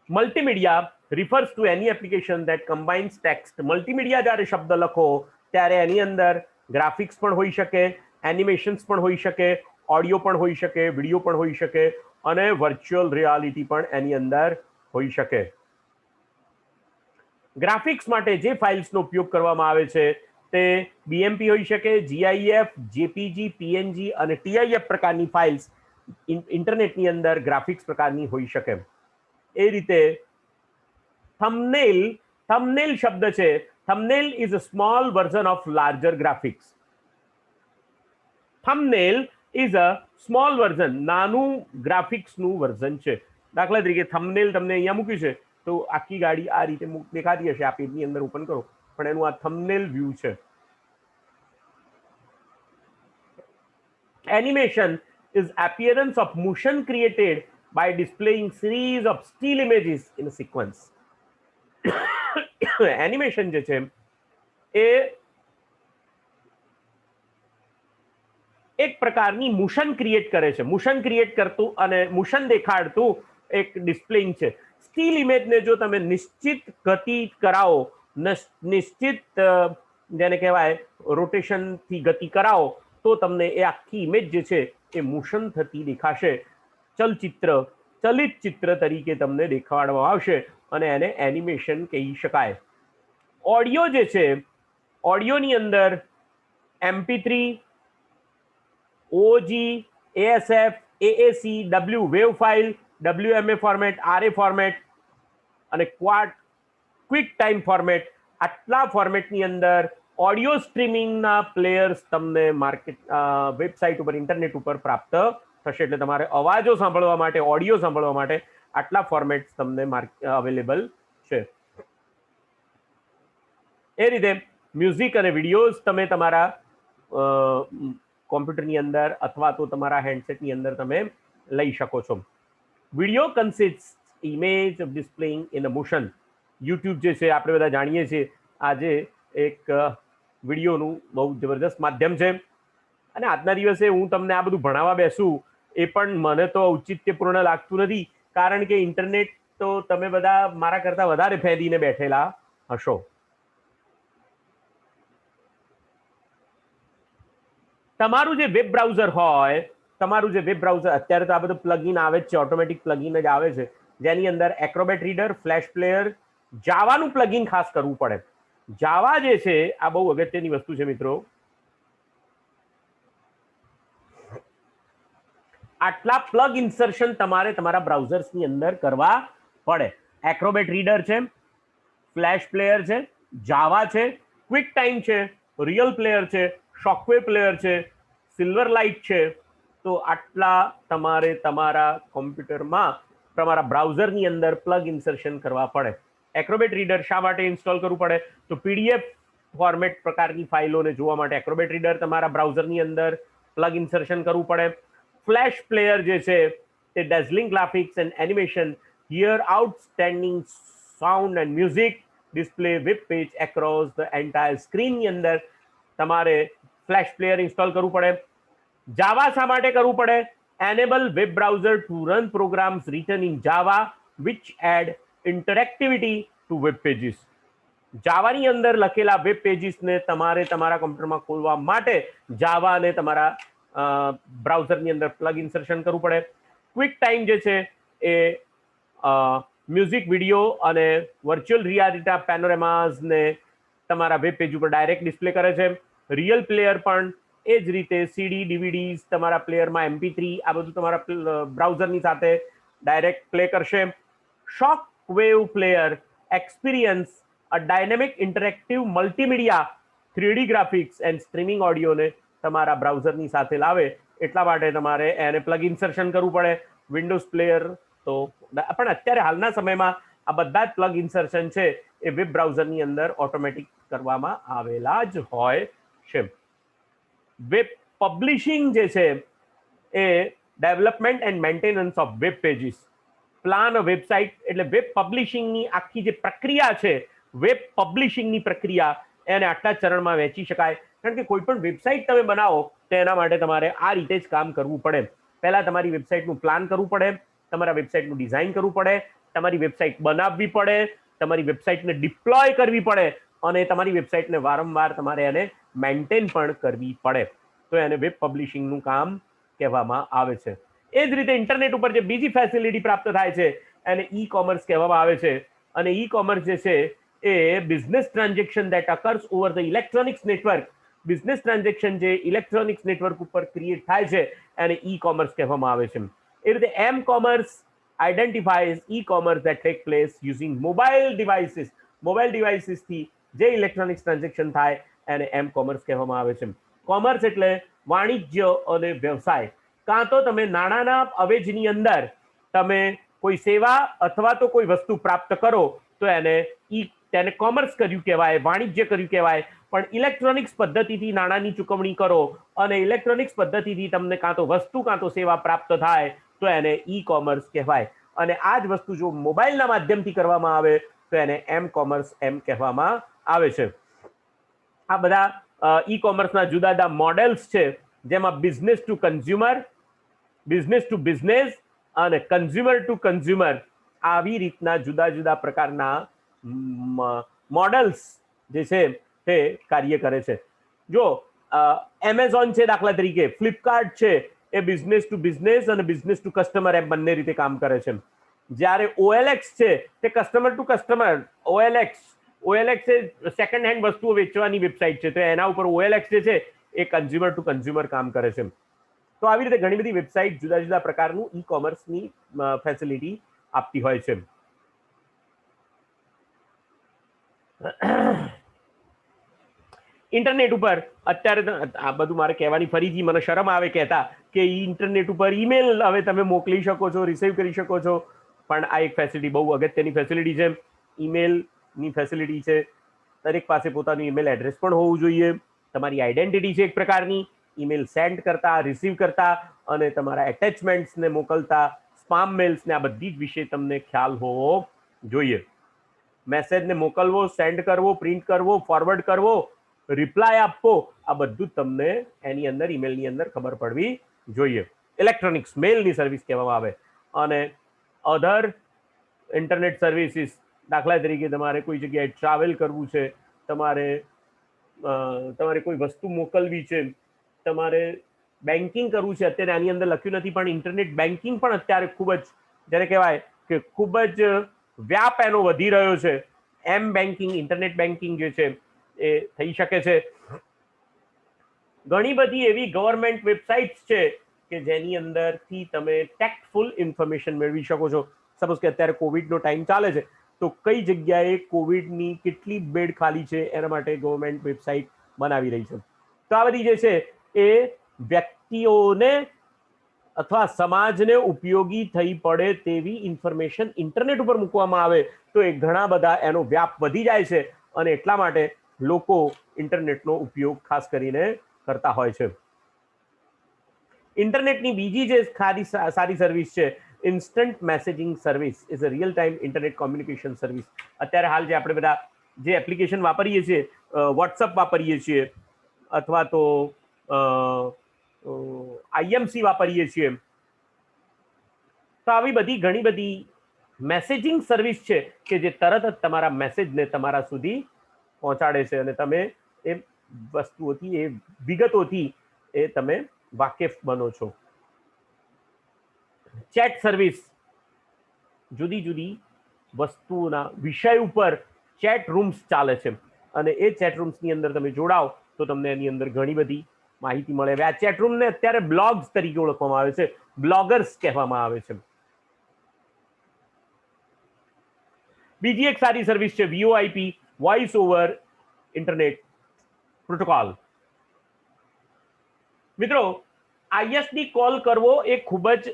Multimedia refers to any application that combines text. Multimedia જ્યારે શબ્દ લખો ત્યારે એની અંદર ગ્રાફિક્સ પણ હોઈ શકે, એનિમેશન્સ પણ હોઈ શકે, ઓડિયો પણ હોઈ શકે, વિડીયો પણ હોઈ શકે અને વર્ચ્યુઅલ રિયાલિટી પણ એની અંદર હોઈ શકે. ગ્રાફિક્સ માટે જે ફાઇલ્સનો ઉપયોગ કરવામાં આવે છે તે BMP હોઈ શકે, GIF, JPG, PNG અને TIF પ્રકારની ફાઇલ્સ ઇન્ટરનેટની અંદર ગ્રાફિક્સ પ્રકારની હોઈ શકે. એ રીતે થંબનેલ શબ્દ છે. Thumbnail is a small version of larger graphics. Thumbnail is a small version, નાનું ગ્રાફિક્સનું વર્ઝન છે. દાખલા તરીકે થંબનેલ તમને અહીંયા મૂક્યું છે તો આખી ગાડી આ રીતે દેખાતી હશે. આ પેજની અંદર ઓપન કરો પણ એનું આ થંબનેલ વ્યૂ છે. Animation is appearance of motion created by displaying series of still images in a sequence. Animation જે છે એ એક પ્રકારની મોશન ક્રિએટ કરે છે. મોશન ક્રિએટ કરતું અને મોશન દેખાડતું એક ડિસ્પ્લેઇંગ છે. સ્ટીલ ઇમેજને જો તમે નિશ્ચિત ગતિ કરાવો, નિશ્ચિત જેને કહેવાય રોટેશનથી ગતિ કરાવો, તો તમને એ આખી ઇમેજ જે છે એ મોશન થતી દેખાશે. ચલિત ચિત્ર તરીકે તમને દેખાડવામાં આવશે અને એને એનિમેશન કહી શકાય. ઓડિયો જે છે, ઓડિયોની અંદર MP3, OG, ASF, AAC, wave file, WMA format, RA format અને ક્વિક ટાઈમ ફોર્મેટ, આટલા ફોર્મેટની અંદર ઓડિયો સ્ટ્રીમિંગના પ્લેયર્સ તમને વેબસાઇટ ઉપર, ઇન્ટરનેટ ઉપર પ્રાપ્ત થશે. એટલે તમારે અવાજો સાંભળવા માટે, ઓડિયો સાંભળવા માટે આટલા ફોર્મેટ્સ તમને અવેલેબલ છે. એ રીતે મ્યુઝિક અને વિડીયોઝ તમે તમારા કોમ્પ્યુટરની અંદર અથવા તો તમારા હેન્ડસેટની અંદર તમે લઈ શકો છો. Video consist image of displaying in a motion. YouTube જે છે આપણે બધા જાણીએ છીએ આજે એક વિડીયોનું બહુ જબરદસ્ત માધ્યમ છે. અને આજના દિવસે હું તમને આ બધું ભણાવવા બેસું એ પણ મને તો ઔચિત્યપૂર્ણ લાગતું નથી, કારણ કે ઇન્ટરનેટ તો તમે બધા મારા કરતાં વધારે ફેદીને બેઠેલા હશો. તમારું જે વેબ બ્રાઉઝર હોય, અત્યારે તો આ બધું પ્લગઇન આવે જ છે, ઓટોમેટિક પ્લગઇન જ આવે છે, જેની અંદર એક્રોબેટ રીડર, ફ્લેશ પ્લેયર, જાવાનું પ્લગઇન ખાસ કરવું પડે. જાવા જે છે આ બહુ અગત્યની વસ્તુ છે મિત્રો. આટલા પ્લગ ઇન્સર્શન તમારે તમારા બ્રાઉઝર્સની અંદર કરવા પડે. એક્રોબેટ રીડર છે, ફ્લેશ પ્લેયર છે, જાવા છે, ક્વિક ટાઈમ છે, રિયલ પ્લેયર છે, શોકવેવ પ્લેયર છે, સિલ્વર લાઇટ છે. તો આટલા તમારે તમારા કોમ્પ્યુટરમાં, તમારા બ્રાઉઝરની અંદર પ્લગ ઇન્સર્શન કરવા પડે. એક્રોબેટ રીડર શા માટે ઇન્સ્ટોલ કરવું પડે? તો PDF ફોર્મેટ પ્રકારની ફાઇલોને જોવા માટે એક્રોબેટ રીડર તમારા બ્રાઉઝરની અંદર પ્લગ ઇન્સર્શન કરવું પડે. ફ્લેશ પ્લેયર જે છે તે ડેઝલિંગ graphics and animation, here outstanding sound and music, display web page across the entire સ્ક્રીનની અંદર તમારે ફ્લેશ પ્લેયર ઇન્સ્ટોલ કરવું પડે. જાવા શા માટે કરવું પડે? Enable web browser to run programs written in Java which add interactivity to web pages. જાવાની અંદર લખેલા વેબ પેજીસને તમારે તમારા કોમ્પ્યુટરમાં ખોલવા માટે જાવાને તમારા બ્રાઉઝરની અંદર પ્લગ ઇન્સર્શન કરવું પડે. ક્વિક ટાઈમ જે છે એ મ્યુઝિક, વિડીયો અને વર્ચ્યુઅલ રિયાલિટી પેનોરેમાઝને તમારા વેબ પેજ ઉપર ડાયરેક્ટ ડિસ્પ્લે કરે છે. રિયલ પ્લેયર પણ એ જ રીતે CD, DVDs તમારા પ્લેયરમાં, MP3 આ બધું તમારા બ્રાઉઝરની સાથે ડાયરેક્ટ પ્લે કરશે. Shock wave player experience a dynamic interactive multimedia 3D graphics and streaming ઓડિયોને તમારા બ્રાઉઝરની સાથે લાવે, એટલા માટે તમારે એને પ્લગ ઇન્સર્શન કરવું પડે. વિન્ડોઝ પ્લેયર તો પણ અત્યારે હાલના સમયમાં આ બધા જ પ્લગ ઇન્સર્શન છે એ વેબ બ્રાઉઝરની અંદર ઓટોમેટિક કરવામાં આવેલા જ હોય છે. વેબ પબ્લિશિંગ જે છે એ development and maintenance of web pages. Plan website એટલે વેબ પબ્લિશિંગની આખી જે પ્રક્રિયા છે, વેબ પબ્લિશિંગની પ્રક્રિયા, એને આટલા ચરણમાં વહેંચી શકાય. કારણ કે કોઈ પણ વેબસાઇટ તમે બનાવો તો એના માટે તમારે આ રીતે જ કામ કરવું પડે. પહેલા તમારી વેબસાઇટનું પ્લાન કરવું પડે, તમારા વેબસાઇટનું ડિઝાઇન કરવું પડે, તમારી વેબસાઇટ બનાવવી પડે, તમારી વેબસાઇટને ડિપ્લોય કરવી પડે અને તમારી વેબસાઇટને વારંવાર તમારે એને મેન્ટેન પણ કરવી પડે. તો એને વેબ પબ્લિશિંગનું કામ કહેવામાં આવે છે. એ જ રીતે ઇન્ટરનેટ ઉપર જે બીજી ફેસિલિટી પ્રાપ્ત થાય છે એને ઈ કોમર્સ કહેવામાં આવે છે. અને ઈ કોમર્સ જે છે એ business transaction that occurs over the electronics network. Business transaction જે ઇલેક્ટ્રોનિક્સ નેટવર્ક ઉપર ક્રિએટ થાય છે એને ઈ કોમર્સ કહેવામાં આવે છે. એ રીતે M commerce identifies E commerce that take place using mobile devices. Mobile ડિવાઇસીસથી જે ઇલેક્ટ્રોનિક્સ ટ્રાન્ઝેક્શન થાય એને એમ કોમર્સ કહેવામાં આવે છે. કોમર્સ એટલે વાણિજ્ય અને વ્યવસાય. કાં તો તમે નાણાંના અવેજની અંદર તમે કોઈ સેવા અથવા તો કોઈ વસ્તુ પ્રાપ્ત કરો તો એને ઈ તેને કોમર્સ કર્યું કહેવાય, વાણિજ્ય કર્યું કહેવાય. પણ ઇલેક્ટ્રોનિક્સ પદ્ધતિથી નાણાંની ચૂકવણી કરો અને ઇલેક્ટ્રોનિક્સ પદ્ધતિથી તમને કાં તો વસ્તુ કાં તો સેવા પ્રાપ્ત થાય તો એને ઈ કોમર્સ કહેવાય. અને આ જ વસ્તુ જો મોબાઈલના માધ્યમથી કરવામાં આવે તો એને એમ કોમર્સ એમ કહેવામાં આવે છે. આ બધા ઈ કોમર્સના જુદા જુદા મોડેલ્સ છે, જેમાં business to consumer, business to business અને કન્ઝ્યુમર ટુ કન્ઝ્યુમર, આવી રીતના જુદા જુદા પ્રકારના મોડેલ્સ જે છે તે કાર્ય કરે છે. જો એમેઝોન છે દાખલા તરીકે, ફ્લિપકાર્ટ છે, એ બિઝનેસ ટુ બિઝનેસ અને બિઝનેસ ટુ કસ્ટમર એમ બંને રીતે કામ કરે છે. જ્યારે OLX છે તે કસ્ટમર ટુ કસ્ટમર, OLX એ સેકન્ડ હેન્ડ વસ્તુઓ વેચવાની વેબસાઇટ છે, તો એના ઉપર OLX જે છે એ કન્ઝ્યુમર ટુ કન્ઝ્યુમર કામ કરે છે. તો આવી રીતે ઘણી બધી વેબસાઇટ જુદા જુદા પ્રકારનું ઈ કોમર્સની ફેસિલિટી આપતી હોય છે. ઇન્ટરનેટ ઉપર અત્યારે આ બધું મારે કહેવાની ફરીથી મને શરમ આવે કહેતા કે ઇન્ટરનેટ ઉપર ઈમેલ હવે તમે મોકલી શકો છો, રિસીવ કરી શકો છો, પણ આ એક ફેસિલિટી બહુ અગત્યની ફેસિલિટી છે. ઈમેલની ફેસિલિટી છે. દરેક પાસે પોતાનું ઈમેલ એડ્રેસ પણ હોવું જોઈએ. તમારી આઈડેન્ટિટી છે એક પ્રકારની. ઈમેલ સેન્ડ કરતા, રિસીવ કરતા અને તમારા એટેચમેન્ટ્સને મોકલતા, સ્પામ મેલ્સને, આ બધી જ વિશે તમને ખ્યાલ હોવો જોઈએ. મેસેજને મોકલવો, સેન્ડ કરવો, પ્રિન્ટ કરવો, ફોરવર્ડ કરવો, રિપ્લાય આપવો, આ બધું જ તમને એની અંદર ઈમેલની અંદર ખબર પડવી જોઈએ. ઇલેક્ટ્રોનિક્સ મેલની સર્વિસ કહેવામાં આવે. અને અધર ઇન્ટરનેટ સર્વિસીસ, દાખલા તરીકે તમારે કોઈ જગ્યાએ ટ્રાવેલ કરવું છે, તમારે કોઈ વસ્તુ મોકલવી છે, તમારે બેન્કિંગ કરવું છે. અત્યારે આની અંદર લખ્યું નથી પણ ઇન્ટરનેટ બેન્કિંગ પણ અત્યારે ખૂબ જ, જેને કહેવાય કે ખૂબ જ વ્યાપ એનો વધી રહ્યો છે. એમ બેન્કિંગ, ઇન્ટરનેટ બેન્કિંગ જે છે એ થઈ શકે છે. ઘણી બધી એવી ગવર્મેન્ટ વેબસાઇટ્સ છે કે જેની અંદરથી તમે ટેક્ટફુલ ઇન્ફોર્મેશન મેળવી શકો છો. સપોઝ કે અત્યારે કોવિડનો ટાઈમ ચાલે છે, તો કઈ જગ્યાએ કોવિડની કેટલી બેડ ખાલી છે એના માટે ગવર્મેન્ટ વેબસાઇટ બનાવી રહી છે. તો આ બધી જે છે એ વ્યક્તિઓને અથવા સમાજને ઉપયોગી થઈ પડે તેવી ઇન્ફોર્મેશન ઇન્ટરનેટ ઉપર મૂકવામાં આવે તો એ ઘણા બધા એનો વ્યાપ વધી જાય છે અને એટલા માટે લોકો ઇન્ટરનેટનો ઉપયોગ ખાસ કરીને કરતા હોય છે. ઇન્ટરનેટની બીજી જે સારી સર્વિસ છે, instant messaging service is a real time internet communication service. અત્યારે હાલ જે આપણે બધા જે એપ્લિકેશન વાપરીએ છીએ, વોટ્સઅપ વાપરીએ છીએ અથવા તો IMC વાપરીએ છીએ, તો આવી બધી ઘણી બધી મેસેજિંગ સર્વિસ છે કે જે તરત જ તમારા મેસેજને તમારા સુધી પહોંચાડે છે અને તમે એ વસ્તુઓથી, એ વિગતોથી એ તમે વાકેફ બનો છો. ચેટ સર્વિસ, જુદી જુદી વસ્તુઓના વિષય ઉપર ચેટ રૂમ્સ ચાલે છે અને એ ચેટ રૂમ્સની અંદર તમે જોડાઓ તો તમને એની અંદર ઘણી બધી માહિતી મળે. હવે આ ચેટ રૂમને અત્યારે બ્લોગ્સ તરીકે ઓળખવામાં આવે છે, બ્લોગર્સ કહેવામાં આવે છે. બીજી એક સારી સર્વિસ છે VoIP, voice over internet protocol. મિત્રો, ISD કોલ કરવો એ ખૂબ જ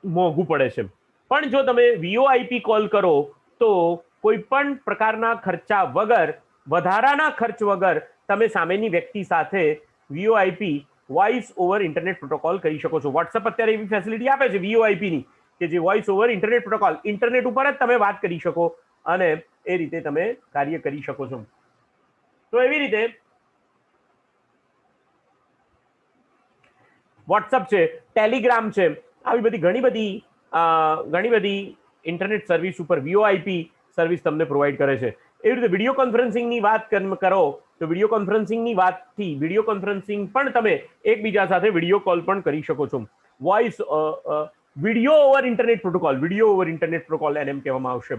મોંઘું પડે છે, પણ જો તમે VoIP કોલ કરો તો કોઈ પણ પ્રકારના ખર્ચા વગર, વધારાના ખર્ચ વગર તમે સામેની વ્યક્તિ સાથે VoIP, voice over internet protocol કરી શકો છો. વોટ્સઅપ અત્યારે એવી ફેસિલિટી આપે છે VoIPની કે જે voice over internet protocol, internet ઉપર જ તમે વાત કરી શકો અને એ રીતે તમે કાર્ય કરી શકો છો. તો એવી રીતે વોટ્સઅપ છે, ટેલિગ્રામ છે, આવી બધી ઘણી બધી ઇન્ટરનેટ સર્વિસ ઉપર VoIP સર્વિસ તમને પ્રોવાઈડ કરે છે. એવી રીતે વિડીયો કોન્ફરન્સિંગની વાત કરો તો વિડીયો કોન્ફરન્સિંગની વાતથી વિડીયો કોન્ફરન્સિંગ પણ તમે એકબીજા સાથે વિડીયો કોલ પણ કરી શકો છો. Voice video over internet protocol, video over internet protocol એને એમ કહેવામાં આવશે.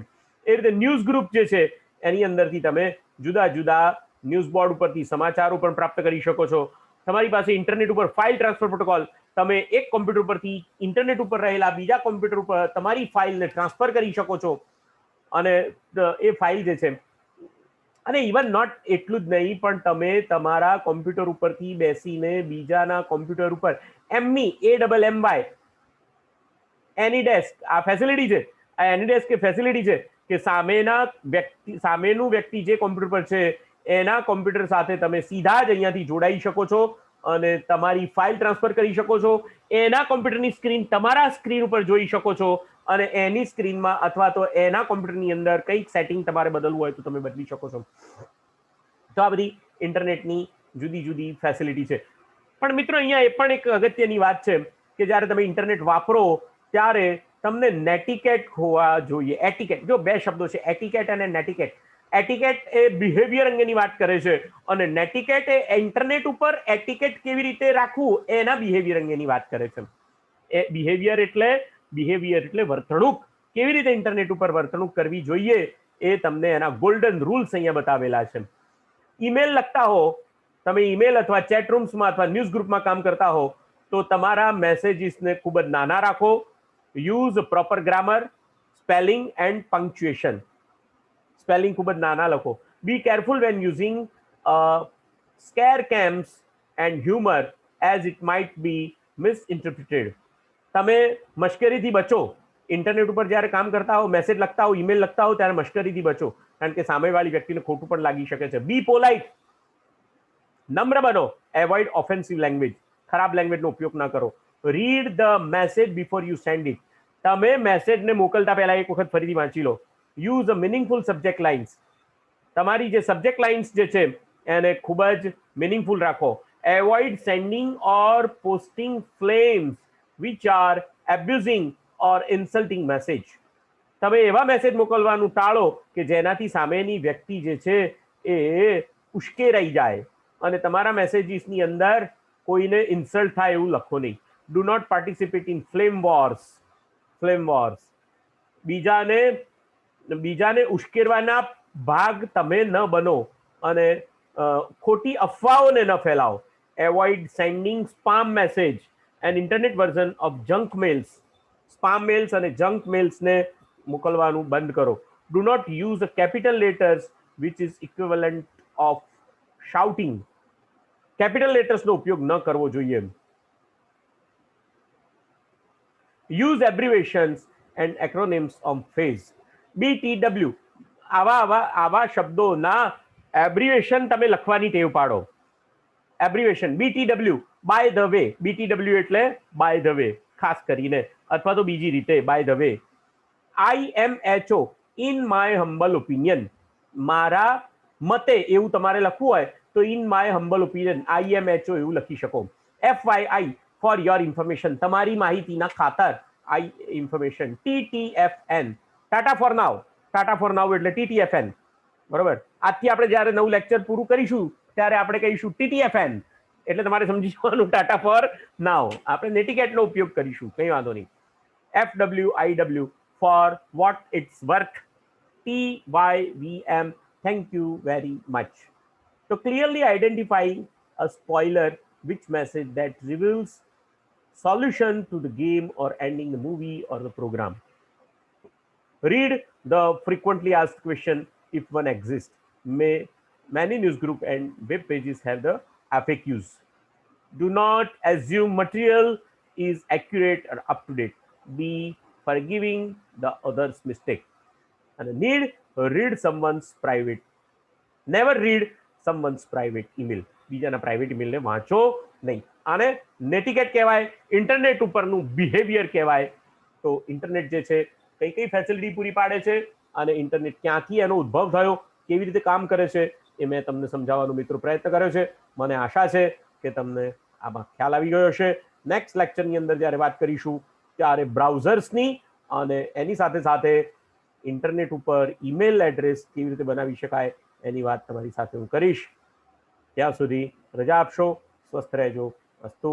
એ રીતે ન્યૂઝ ગ્રુપ જે છે એની અંદરથી તમે જુદા જુદા ન્યૂઝ બોર્ડ ઉપરથી સમાચારો પણ પ્રાપ્ત કરી શકો છો. તમારી પાસે ઇન્ટરનેટ ઉપર ફાઇલ ટ્રાન્સફર પ્રોટોકોલ, તમે એક કોમ્પ્યુટર પરથી ઇન્ટરનેટ ઉપર રહેલા બીજા કોમ્પ્યુટર ઉપર તમારી ફાઇલને ટ્રાન્સફર કરી શકો છો અને એ ફાઇલ જે છે, અને ઇવન નોટ એટલું જ નહીં, પણ તમે તમારા કોમ્પ્યુટર ઉપરથી બેસીને બીજાના કોમ્પ્યુટર ઉપર ANYDESK આ ફેસિલિટી છે, આ ANYDESK ફેસિલિટી છે, કે સામેનું વ્યક્તિ જે કોમ્પ્યુટર પર છે એના કોમ્પ્યુટર સાથે તમે સીધા જ અહીંયાથી જોડાઈ શકો છો અને તમારી ફાઇલ ટ્રાન્સફર કરી શકો છો. એના કોમ્પ્યુટરની સ્ક્રીન તમારા સ્ક્રીન ઉપર જોઈ શકો છો અને એની સ્ક્રીનમાં અથવા તો એના કોમ્પ્યુટરની અંદર કંઈક સેટિંગ તમારે બદલવું હોય તો તમે બદલી શકો છો. તો આ બધી ઇન્ટરનેટની જુદી જુદી ફેસિલિટી છે. પણ મિત્રો અહીંયા એ પણ એક અગત્યની વાત છે કે જ્યારે તમે ઇન્ટરનેટ વાપરો ત્યારે તમને નેટિકેટ હોવા જોઈએ. એટિકેટ, જો બે શબ્દો છે, એટિકેટ અને નેટિકેટ. એટિકેટ એ બિહેવિયર અંગેની વાત કરે છે અને નેટિકેટ એ ઇન્ટરનેટ ઉપર એટિકેટ કેવી રીતે રાખવું એના બિહેવિયર અંગેની વાત કરે છે. એ બિહેવિયર એટલે વર્તણૂક, કેવી રીતે ઇન્ટરનેટ ઉપર વર્તણૂક કરવી જોઈએ એ તમને એના ગોલ્ડન રૂલ્સ અહીંયા બતાવેલા છે. ઈમેલ લખતા હો તમે, ઈમેલ અથવા ચેટ રૂમ્સમાં અથવા ન્યૂઝ ગ્રુપમાં કામ કરતા હો તો તમારા મેસેજીસને ખૂબ જ નાના રાખો. Use proper grammar, spelling and punctuation. Spelling ખૂબ જ નાના લખો. Be careful when using sarcasms and humour as it might be misinterpreted. તમે મશ્કરીથી બચો. ઇન્ટરનેટ ઉપર જ્યારે કામ કરતા હો, મેસેજ લખતા હો, ઈમેલ લખતા હો ત્યારે મશ્કરીથી બચો, કારણ કે સામેવાળી વ્યક્તિને ખોટું પણ લાગી શકે છે. બી પોલાઇટ, નમ્ર બનો. એવોઇડ ઓફેન્સિવ લેંગ્વેજ, ખરાબ લેંગ્વેજનો ઉપયોગ ના કરો. Read the message before you send it. તમે મેસેજને મોકલતા પહેલા એક વખત ફરીથી વાંચી લો. Use a meaningful subject lines. તમારી જે સબ્જેક્ટ લાઇન્સ જે છે એને ખૂબ જ મિનિંગફુલ રાખો. Avoid sending or posting flames which are abusing or insulting message. તમે એવા મેસેજ મોકલવાનું ટાળો કે જેનાથી સામેની વ્યક્તિ જે છે એ ઉશ્કેરાઈ જાય અને તમારા મેસેજીસની અંદર કોઈને ઇન્સલ્ટ થાય એવું લખો નહીં. Do not participate in flame wars. બીજાને ઉશ્કેરવાના ભાગ તમે ન બનો અને ખોટી અફવાઓને ન ફેલાવો. Avoid sending spam message and internet version of junk mails. Spam mails અને જંક મેલ્સને મોકલવાનું બંધ કરો. Do not use capital letters which is equivalent of shouting. Capital લેટર્સનો ઉપયોગ ન કરવો જોઈએ. Use abbreviations and acronyms on phase. BTW, આવા શબ્દોના એબ્રિવેશન તમે લખવાની ટેવ પાડો. Abbreviation BTW, by the way. BTW એટલે બાય ધ વે ખાસ કરીને, અથવા તો બીજી રીતે by the way. IMHO, in my humble opinion. મારા મતે એવું તમારે લખવું હોય તો in my humble opinion, IMHO એવું લખી શકો. FYI, ફોર યોર ઇન્ફોર્મેશન, તમારી માહિતીના ખાતર. ઇન્ફોર્મેશન. TTFN, ટાટા ફોર નાવ. ટાટા ફોર નાવ એટલે TTFN. બરોબર. આજથી આપણે જ્યારે નવું લેક્ચર પૂરું કરીશું ત્યારે આપણે કહીશું TTFN, એટલે તમારે સમજી જવાનું ટાટા ફોર નાવ. આપણે નેટિકેટનો ઉપયોગ કરીશું, કંઈ વાંધો નહીં. FWIW, for what it's worth. TYVM, thank you very much. So clearly identifying a spoiler, which message that reveals solution to the game or ending the movie or the program. Read the frequently asked question if one exists. Many news group and web pages have the FAQs. Do not assume material is accurate or up to date. Be forgiving the other's mistake. And read someone's private. Never read someone's private email. બીજાના private ઈમેલને વાંચો નહીં. આને નેટિકેટ કહેવાય, internet ઉપરનું behaviour કહેવાય. તો internet જે છે કઈ કઈ ફેસિલિટી પૂરી પાડે છે અને ઇન્ટરનેટ ક્યાંથી એનો ઉદ્ભવ થયો, કેવી રીતે કામ કરે છે એ મેં તમને સમજાવવાનો મિત્રો પ્રયત્ન કર્યો છે. મને આશા છે કે તમને આમાં ખ્યાલ આવી ગયો હશે. નેક્સ્ટ લેક્ચરની અંદર જ્યારે વાત કરીશું ત્યારે બ્રાઉઝર્સની અને એની સાથે સાથે ઇન્ટરનેટ ઉપર ઈમેલ એડ્રેસ કેવી રીતે બનાવી શકાય એની વાત તમારી સાથે હું કરીશ. ત્યાં સુધી રજા આપશો. સ્વસ્થ રહેજો. અસ્તુ.